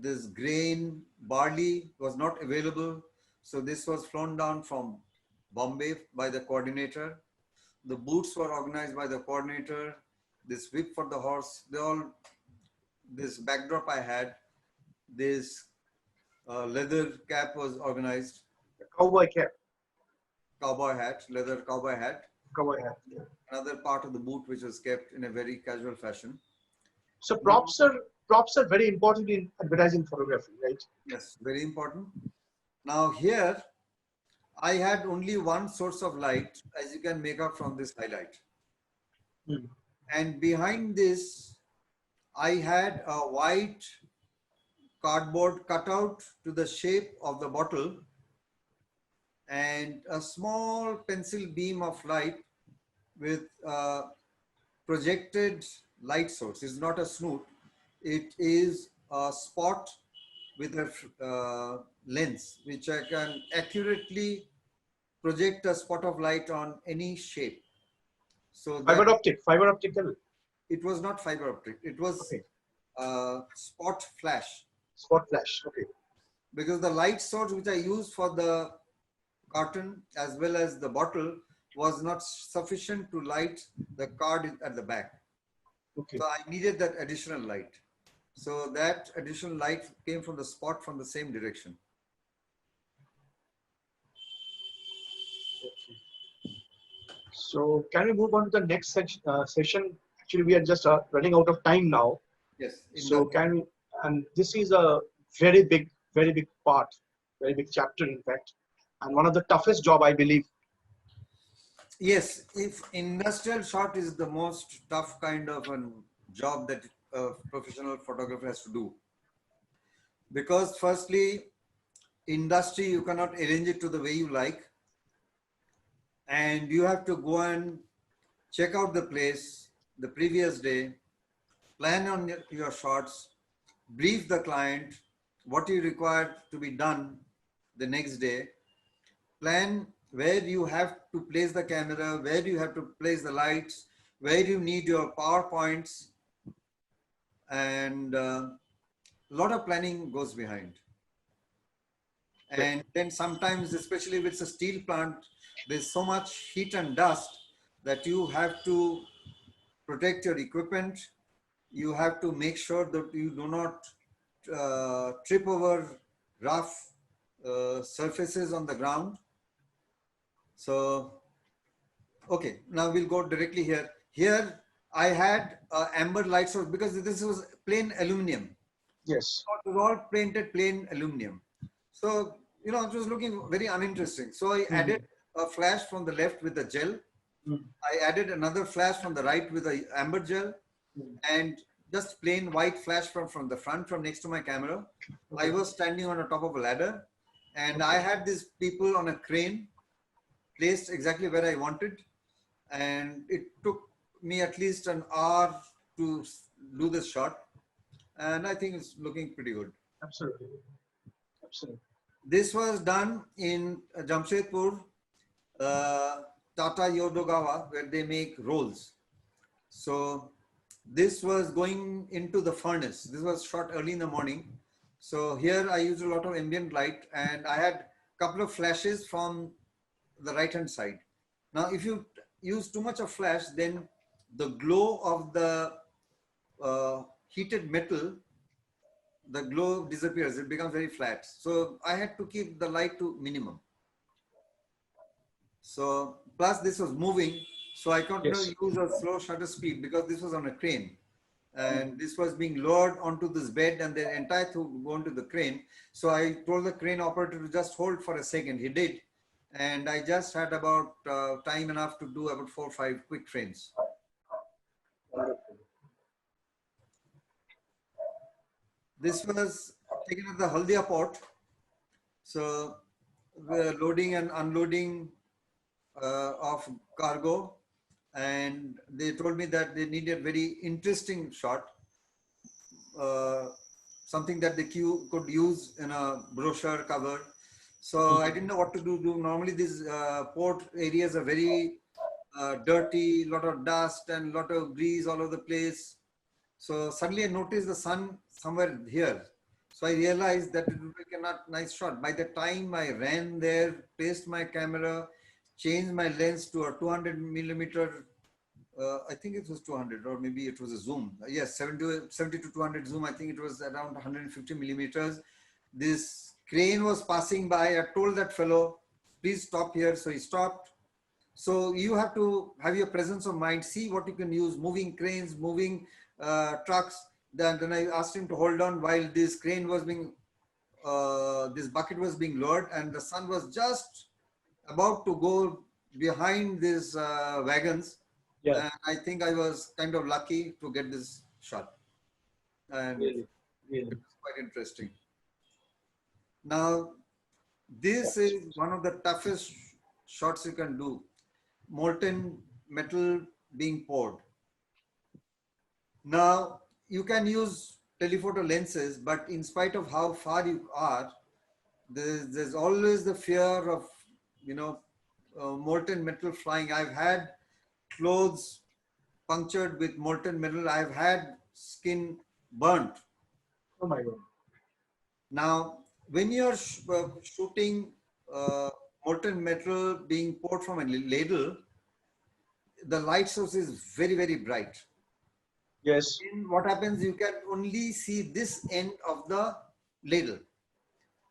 This grain barley was not available. So this was flown down from Bombay by the coordinator. The boots were organized by the coordinator. This whip for the horse, this backdrop I had, this leather cap was organized. The cowboy cap. Cowboy hat, leather cowboy hat. Cowboy hat. Yeah. Another part of the boot which was kept in a very casual fashion. So props are very important in advertising photography, right? Yes, very important. Now here, I had only one source of light, as you can make out from this highlight. Hmm. And behind this, I had a white cardboard cutout to the shape of the bottle and a small pencil beam of light with projected light source. It's not a snoot. It is a spot with a lens, which I can accurately project a spot of light on any shape. So that Fiber optic cable. it was not fiber optic. It was Okay. spot flash. Spot flash. Okay. Because the light source which I used for the carton as well as the bottle was not sufficient to light the card at the back. Okay. So I needed that additional light. So that additional light came from the spot from the same direction. Okay. So can we move on to the next session? Actually, we are just running out of time now. Yes. So can we, and this is a very big part, very big chapter, in fact, and one of the toughest job, I believe. Yes, if industrial shot is the most tough kind of a job that a professional photographer has to do. Because firstly, industry, you cannot arrange it to the way you like. And you have to go and check out the place the previous day, plan on your shots, brief the client, what you require to be done the next day, plan where you have to place the camera, where you have to place the lights, where you need your PowerPoints, and a lot of planning goes behind. And then sometimes, especially if it's a steel plant, there's so much heat and dust that you have to protect your equipment. You have to make sure that you do not trip over rough surfaces on the ground. So, okay, now we'll go directly here. Here, I had amber light source because this was plain aluminum. Yes. It was all painted plain aluminum. So, you know, it was looking very uninteresting. So I added a flash from the left with the gel. I added another flash from the right with the amber gel, and just plain white flash from the front, from next to my camera. I was standing on the top of a ladder, and I had these people on a crane placed exactly where I wanted. And it took me at least an hour to do this shot, and I think it's looking pretty good. Absolutely. Absolutely. This was done in Jamshedpur, uh, Tata Yodogawa, where they make rolls. So this was going into the furnace. This was shot early in the morning. So here I used a lot of ambient light, and I had a couple of flashes from the right hand side. Now, if you use too much of flash, then the glow of the heated metal, the glow disappears. It becomes very flat. So I had to keep the light to minimum. So plus this was moving, so I could not Yes. use a slow shutter speed because this was on a crane, and this was being lowered onto this bed, and the entire thing would go onto the crane. So I told the crane operator to just hold for a second. He did, and I just had about time enough to do about 4 or 5 quick frames. Wonderful. This was taken at the Haldia port. So the loading and unloading of cargo, and they told me that they needed very interesting shot, uh, something that they could use in a brochure cover. So I didn't know what to do. Normally these port areas are very dirty, lot of dust and lot of grease all over the place. So suddenly I noticed the sun somewhere here. So I realized that it would make a not nice shot. By the time I ran there, placed my camera, changed my lens to a 200 millimeter, I think it was 200, or maybe it was a zoom. Yes, 70 to 200 zoom. I think it was around 150 millimeters. This crane was passing by. I told that fellow, please stop here. So he stopped. So you have to have your presence of mind, see what you can use, moving cranes, moving trucks. Then I asked him to hold on while this crane was being, this bucket was being lowered, and the sun was just about to go behind these wagons. Yeah. And I think I was kind of lucky to get this shot. And Really. Really. it was quite interesting. Now, this is one of the toughest shots you can do. Molten metal being poured. Now, you can use telephoto lenses, but in spite of how far you are, there's always the fear of, you know, molten metal flying. I've had clothes punctured with molten metal. I've had skin burnt. Oh my God. Now, when you're shooting molten metal being poured from a ladle, the light source is very, very bright. Yes. And what happens, you can only see this end of the ladle.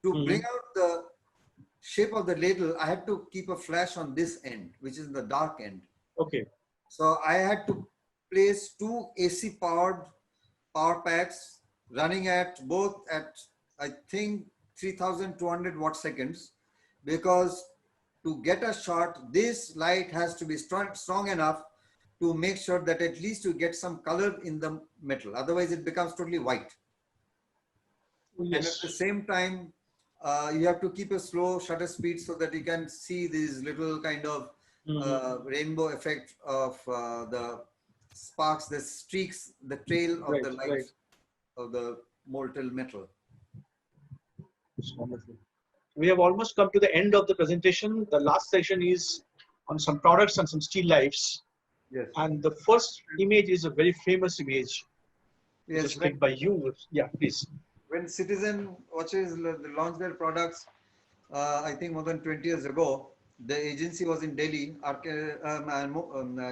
To bring out the shape of the ladle, I had to keep a flash on this end, which is the dark end. Okay. So I had to place 2 AC powered power packs running at both at, I think, 3200 watt seconds, because to get a shot, this light has to be strong enough to make sure that at least you get some color in the metal. Otherwise, it becomes totally white. Oh, And at the yes. same time, you have to keep a slow shutter speed so that you can see these little kind of rainbow effect of the sparks, the streaks, the trail of Right. the light Right. of the molten metal. It's wonderful. We have almost come to the end of the presentation. The last session is on some products and some still lifes. Yes. And the first image is a very famous image. It Yes. was clicked by you. Yeah, please. When Citizen Watches launched their products, I think more than 20 years ago, the agency was in Delhi,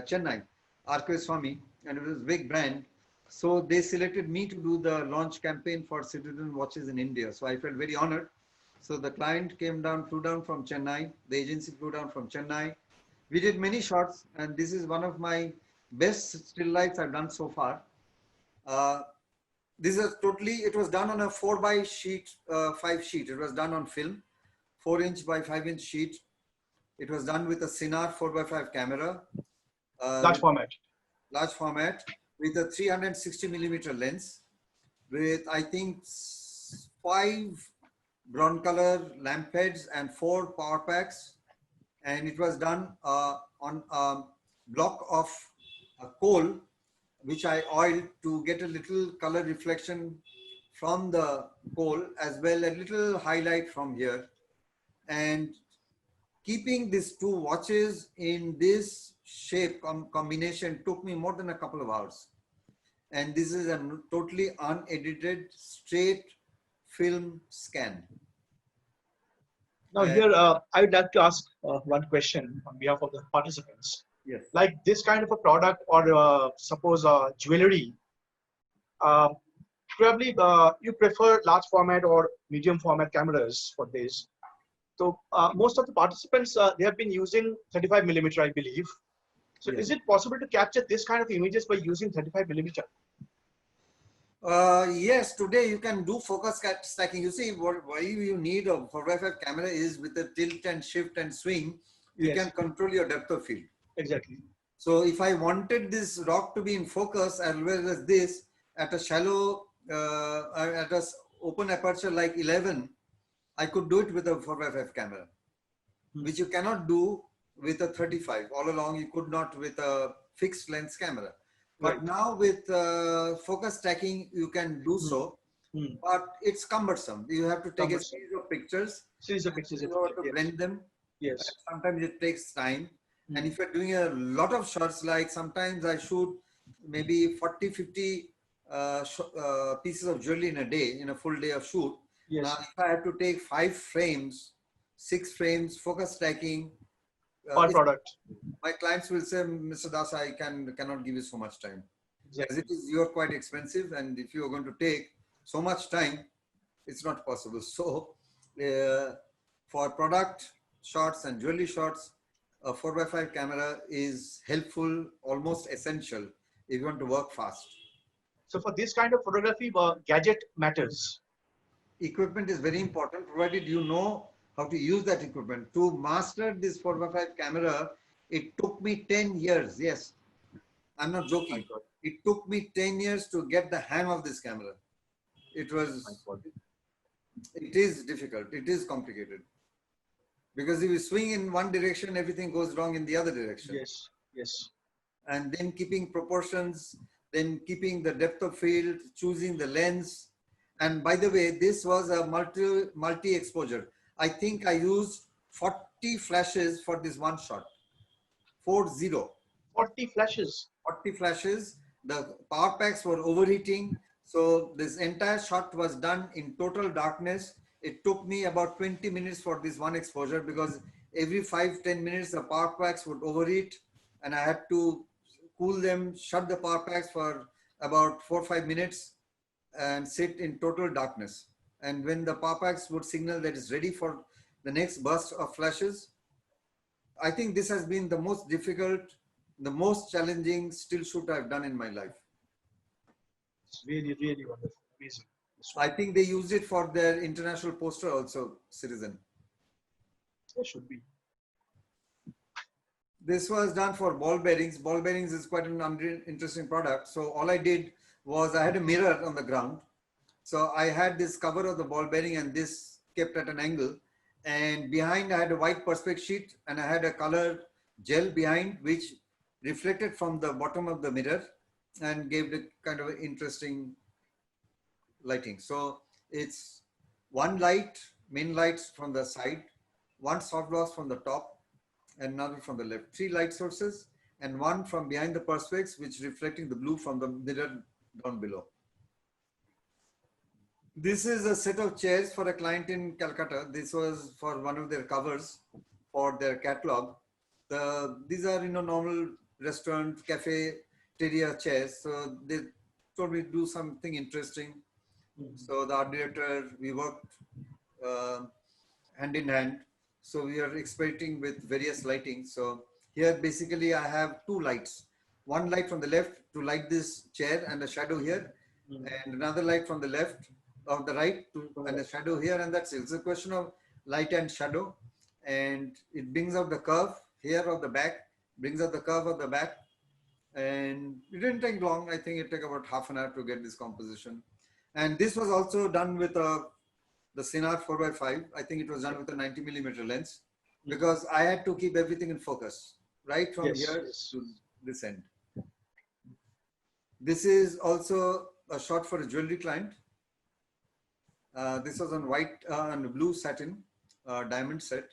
Chennai, RK Swami, and it was a big brand. So they selected me to do the launch campaign for Citizen Watches in India. So I felt very honored. So the client flew down from Chennai. The agency flew down from Chennai. We did many shots, and this is one of my best still lifes I've done so far. This is totally, it was done on a 4 by 5 sheet. It was done on film, 4-inch by 5-inch sheet. It was done with a Sinar 4 by 5 camera. Large format. Large format with a 360 millimeter lens with, I think, 5 brown color lamp heads and 4 power packs. And it was done on a block of coal which I oiled to get a little color reflection from the coal, as well a little highlight from here. And keeping these two watches in this shape combination took me more than a couple of hours. And this is a totally unedited, straight film scan. Now here, I would like to ask one question on behalf of the participants. Yes. Like this kind of a product, or suppose jewelry, uh, probably you prefer large format or medium format cameras for this. So most of the participants, they have been using 35 millimeter, I believe. So Yes. is it possible to capture this kind of images by using 35 millimeter? Yes, today you can do focus stacking. You see, why you need a 4x5 camera is with the tilt and shift and swing, you Yes. can control your depth of field. Exactly. So if I wanted this rock to be in focus as well as this at a shallow, at a open aperture like 11, I could do it with a 4x5 camera, which you cannot do with a 35. All along, you could not with a fixed lens camera. But Right. now with focus stacking, you can do so, but it's cumbersome. You have to take a series of pictures, Series of pictures. in order to blend them. Yes. Sometimes it takes time. And if you're doing a lot of shots, like sometimes I shoot maybe 40, 50 pieces of jewelry in a day, in a full day of shoot. Yes. Now, if I have to take 5 frames, 6 frames, focus stacking, Per product. my clients will say, Mr. Das, I cannot give you so much time. Exactly. As it is, you're quite expensive, and if you're going to take so much time, it's not possible. So, for product shots and jewelry shots, a 4x5 camera is helpful, almost essential if you want to work fast. So for this kind of photography, gadget matters. Equipment is very important, provided you know how to use that equipment. To master this 4x5 camera, it took me 10 years. Yes, I'm not joking. It took me 10 years to get the hang of this camera. It is difficult. It is complicated. Because if you swing in one direction, everything goes wrong in the other direction. Yes, yes. And then keeping proportions, then keeping the depth of field, choosing the lens. And by the way, this was a multi exposure. I think I used 40 flashes for this one shot. 40. 40 flashes. 40 flashes. The power packs were overheating. So this entire shot was done in total darkness. It took me about 20 minutes for this one exposure, because every 5-10 minutes the power packs would overheat, and I had to cool them, shut the power packs for about 4-5 minutes and sit in total darkness. And when the power packs would signal that it's ready for the next burst of flashes, I think this has been the most difficult, the most challenging still shoot I've done in my life. It's really, really wonderful. Amazing. I think they used it for their international poster also, Citizen. It should be. This was done for ball bearings. Ball bearings is quite an interesting product. So all I did was I had a mirror on the ground. So I had this cover of the ball bearing and this kept at an angle. And behind I had a white perspex sheet, and I had a color gel behind which reflected from the bottom of the mirror and gave it kind of interesting lighting. So it's one light, main lights from the side, one soft gloss from the top, and another from the left. 3 light sources, and one from behind the perspex, which reflecting the blue from the mirror down below. This is a set of chairs for a client in Calcutta. This was for one of their covers for their catalog. These are, normal restaurant, cafeteria chairs. So they told me to do something interesting. So the art director, we worked hand in hand. So we are experimenting with various lighting. So here basically I have 2 lights. One light from the left to light this chair and a shadow here, and another light from the left or the right and a shadow here, and that's it. It's a question of light and shadow, and it brings out the curve here of the back, brings out the curve of the back, and it didn't take long. I think it took about half an hour to get this composition. And this was also done with the Sinar 4x5. I think it was done with a 90 millimeter lens, because I had to keep everything in focus, right from here to this end. This is also a shot for a jewelry client. This was on white and blue satin diamond set.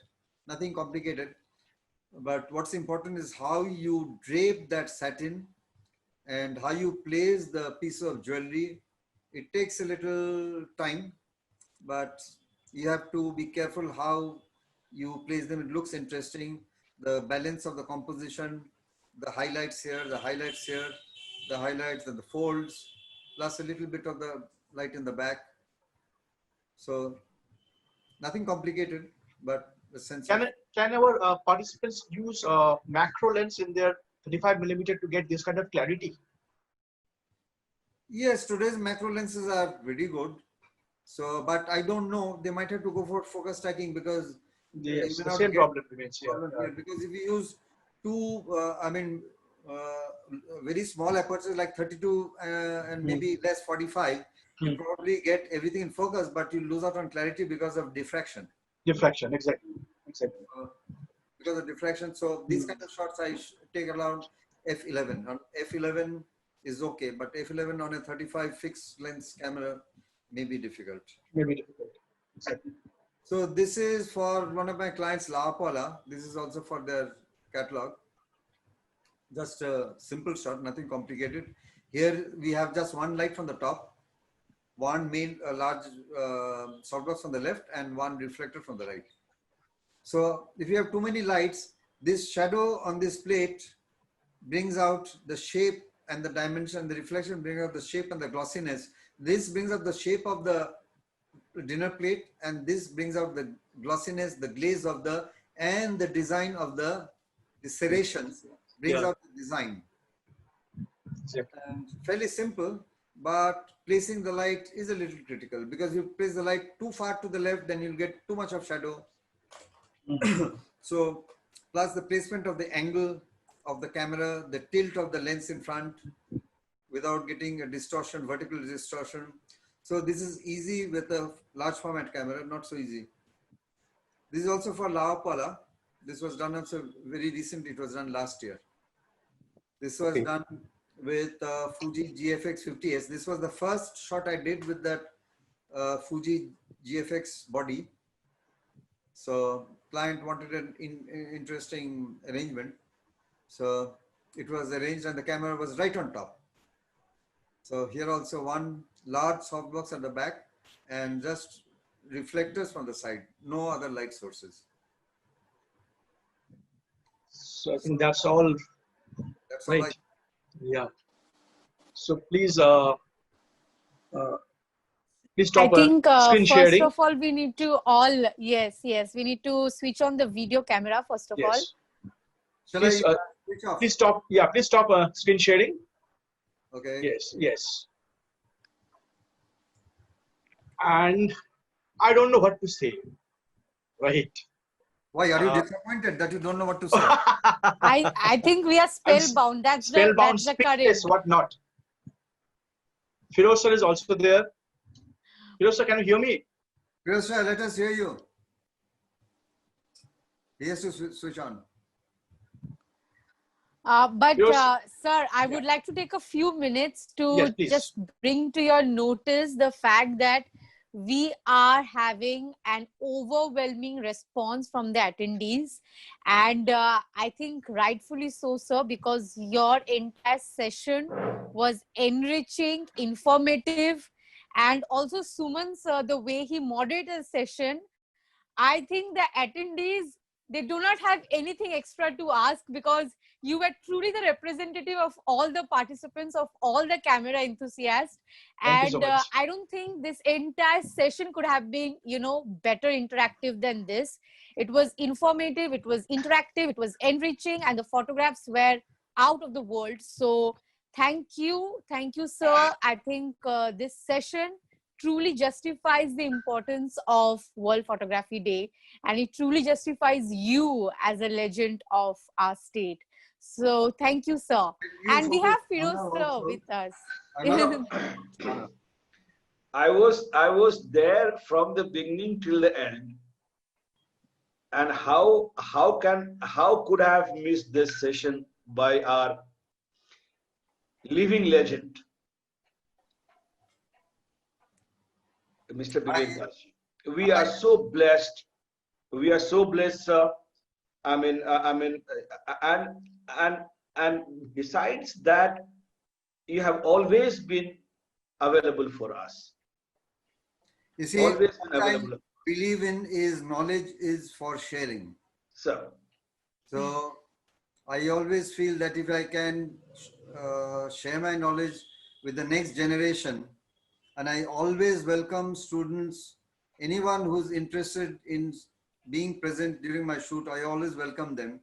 Nothing complicated. But what's important is how you drape that satin and how you place the piece of jewelry. It takes a little time, but you have to be careful how you place them. It looks interesting. The balance of the composition, the highlights here, the highlights here, the highlights and the folds, plus a little bit of the light in the back. So nothing complicated, but the sense of... Can our participants use macro lens in their 35mm to get this kind of clarity? Yes, today's macro lenses are very good. So, but I don't know, they might have to go for focus stacking because yes, the same problem remains here. Because if you use two, very small apertures like 32 and maybe less 45, you probably get everything in focus, but you lose out on clarity because of diffraction. Diffraction, exactly. Because of diffraction. So these kind of shots I take around f11. On f11 is okay, but f11 on a 35 fixed lens camera may be difficult. Exactly. So this is for one of my clients, La Paula. This is also for their catalog. Just a simple shot, nothing complicated. Here we have just one light from the top, one main large softbox on the left, and one reflector from the right. So if you have too many lights, this shadow on this plate brings out the shape and the dimension. The reflection brings out the shape and the glossiness. This brings out the shape of the dinner plate, and this brings out the glossiness, the glaze of the, and the design of the serrations brings out the design. And fairly simple, but placing the light is a little critical because you place the light too far to the left, then you'll get too much of shadow. So, plus the placement of the angle of the camera, the tilt of the lens in front without getting a distortion, vertical distortion. So this is easy with a large format camera, not so easy. This is also for La Paula. This was done also very recently. It was done last year. This was done with Fuji GFX 50S. This was the first shot I did with that Fuji GFX body. So client wanted an interesting arrangement. So it was arranged and the camera was right on top. So here also one large softbox at the back and just reflectors from the side, no other light sources. So I think that's all. That's right. all Yeah. So please, please I stop think screen first sharing. of all, we need to all, yes, we need to switch on the video camera first of all. Please, switch off? Please stop. Yeah, please stop screen sharing. Okay. Yes. And I don't know what to say. Right. Why are you disappointed that you don't know what to say? I think we are spellbound. That's the current. What not? Firoz sir is also there. Firoz sir, can you hear me? Firoz sir, let us hear you. He has to switch on. Sir, I would like to take a few minutes to just bring to your notice the fact that we are having an overwhelming response from the attendees, and I think rightfully so, sir, because your entire session was enriching, informative, and also Suman sir, the way he moderated the session, I think the attendees, they do not have anything extra to ask because you were truly the representative of all the participants, of all the camera enthusiasts. Thank you so much. I don't think this entire session could have been, better interactive than this. It was informative, it was interactive, it was enriching, and the photographs were out of the world. So thank you, sir. I think this session truly justifies the importance of World Photography Day, and it truly justifies you as a legend of our state. So thank you, sir. And we have Firoz sir with us. I was there from the beginning till the end, and how could I have missed this session by our living legend, Mr. Vivek I, Das. We are so blessed. We are so blessed, sir. And and and besides that, you have always been available for us. you see, Always been what I available, believe in is knowledge is for sharing. sir. So I always feel that if I can share my knowledge with the next generation, and I always welcome students, anyone who's interested in being present during my shoot, I always welcome them.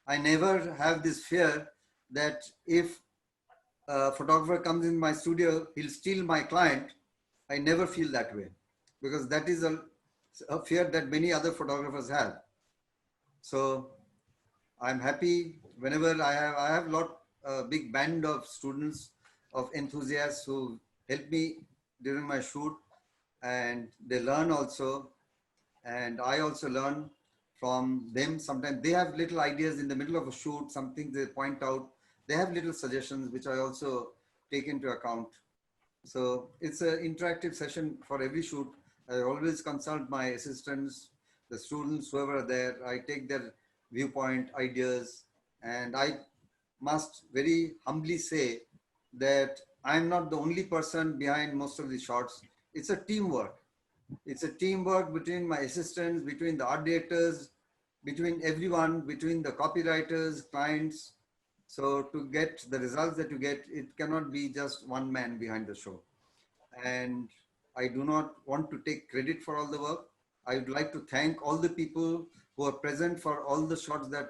I never have this fear that if a photographer comes in my studio, he'll steal my client. I never feel that way because that is a fear that many other photographers have. So I'm happy whenever I have a big band of students, of enthusiasts who help me during my shoot, and they learn also, and I also learn from them. Sometimes they have little ideas in the middle of a shoot, something they point out. They have little suggestions which I also take into account. So it's an interactive session for every shoot. I always consult my assistants, the students, whoever are there. I take their viewpoint, ideas, and I must very humbly say that I'm not the only person behind most of the shots. It's a teamwork. It's a teamwork between my assistants, between the art directors, between everyone, between the copywriters, clients. So to get the results that you get, it cannot be just one man behind the show. And I do not want to take credit for all the work. I would like to thank all the people who are present for all the shots that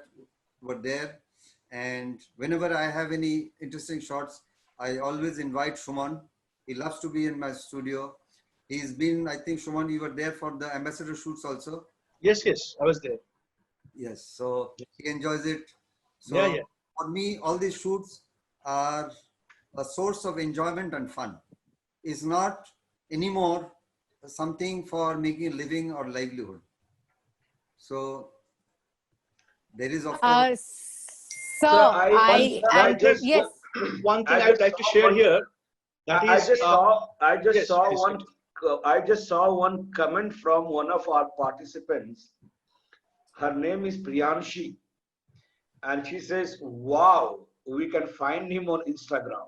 were there. And whenever I have any interesting shots, I always invite Shuman. He loves to be in my studio. He's been, I think, Shuman, you were there for the ambassador shoots also. Yes, yes, I was there. Yes, so he enjoys it. Yeah, So yeah. for me, all these shoots are a source of enjoyment and fun. It's not anymore something for making a living or livelihood. So there is, of course, Sir, So One I one thing, yes. one thing I I'd just like to saw share one. here. That is, I just yes, saw please. one. I just saw one comment from one of our participants. Her name is Priyanshi, and she says, "Wow, we can find him on Instagram."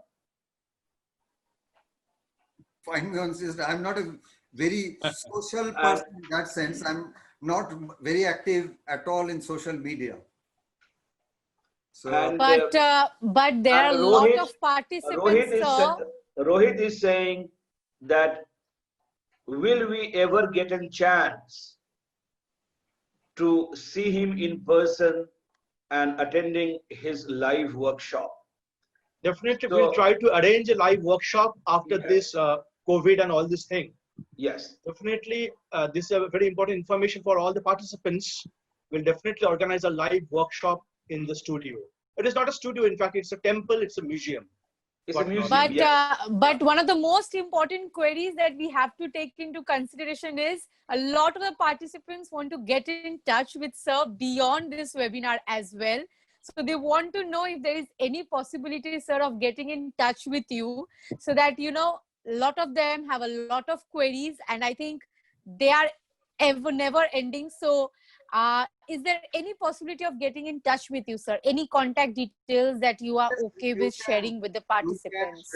fine consist. I'm not a very social And person in that sense. I'm not very active at all in social media. So and But there and are a lot Rohit, of participants, Rohit is sir. Rohit is saying that will we ever get a chance to see him in person and attending his live workshop? Definitely, we'll So try to arrange a live workshop after yeah, this COVID and all this thing. yes, Definitely, this is a very important information for all the participants. We'll definitely organize a live workshop in the studio. It is not a studio, in fact, it's a temple, it's a museum. it's a What we call museum. it. Yes, But one of the most important queries that we have to take into consideration is a lot of the participants want to get in touch with sir beyond this webinar as well. So they want to know if there is any possibility, sir, of getting in touch with you, so that a lot of them have a lot of queries, and I think they are ever never ending. So is there any possibility of getting in touch with you, sir? Any contact details that you are okay you with can sharing with the you can participants?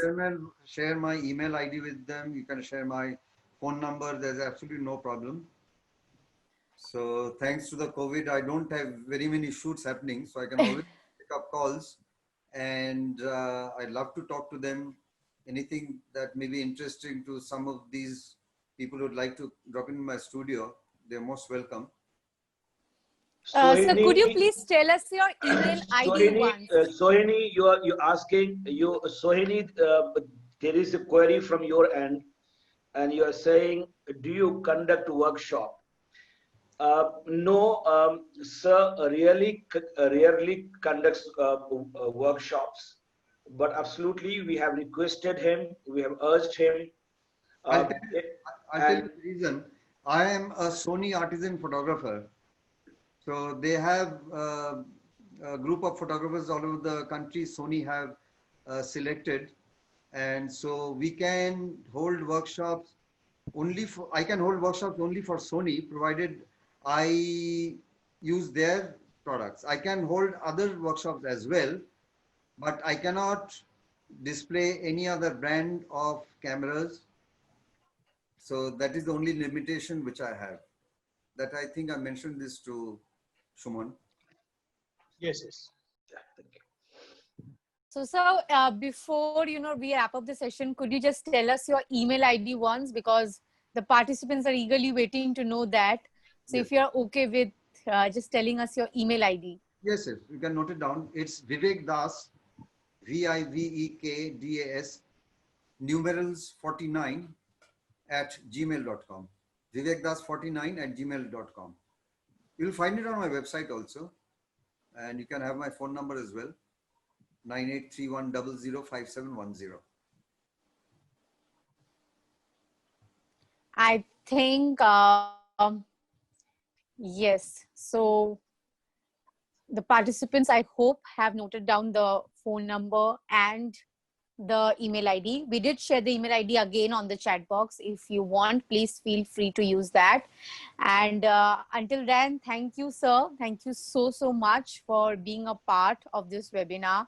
share my email ID with them. You can share my phone number. There's absolutely no problem. So thanks to the COVID, I don't have very many shoots happening, so I can always pick up calls, and I love to talk to them. Anything that may be interesting to some of these people who'd like to drop in my studio, they're most welcome. Sir, could you Sohini, please tell us your email ID Sohini, once? Sohini, you asking you Sohini. There is a query from your end, and you are saying, do you conduct workshop? No, sir. Rarely conducts workshops, but absolutely we have requested him. We have urged him, I'll uh, tell you, I'll tell and you the reason. I am a Sony artisan photographer. So they have a group of photographers all over the country. Sony have selected, and so we can hold workshops only for, I can hold workshops only for Sony, provided I use their products. I can hold other workshops as well, but I cannot display any other brand of cameras. So that is the only limitation which I have. That I think I mentioned this to Shuman. Yes, yes. Yeah, thank you. So, sir, before we wrap up the session, could you just tell us your email ID once, because the participants are eagerly waiting to know that. So, Yes. if you are okay with just telling us your email ID. Yes, yes, you can note it down. It's Vivek Das, VIVEKDAS, numerals 49 at gmail.com. VivekDas49 at gmail.com. You'll find it on my website also. And you can have my phone number as well, 9831005710. I think, yes. So, the participants, I hope, have noted down the phone number and the email ID. We did share the email ID again on the chat box. If you want, please feel free to use that. And until then, thank you, sir. Thank you so much for being a part of this webinar.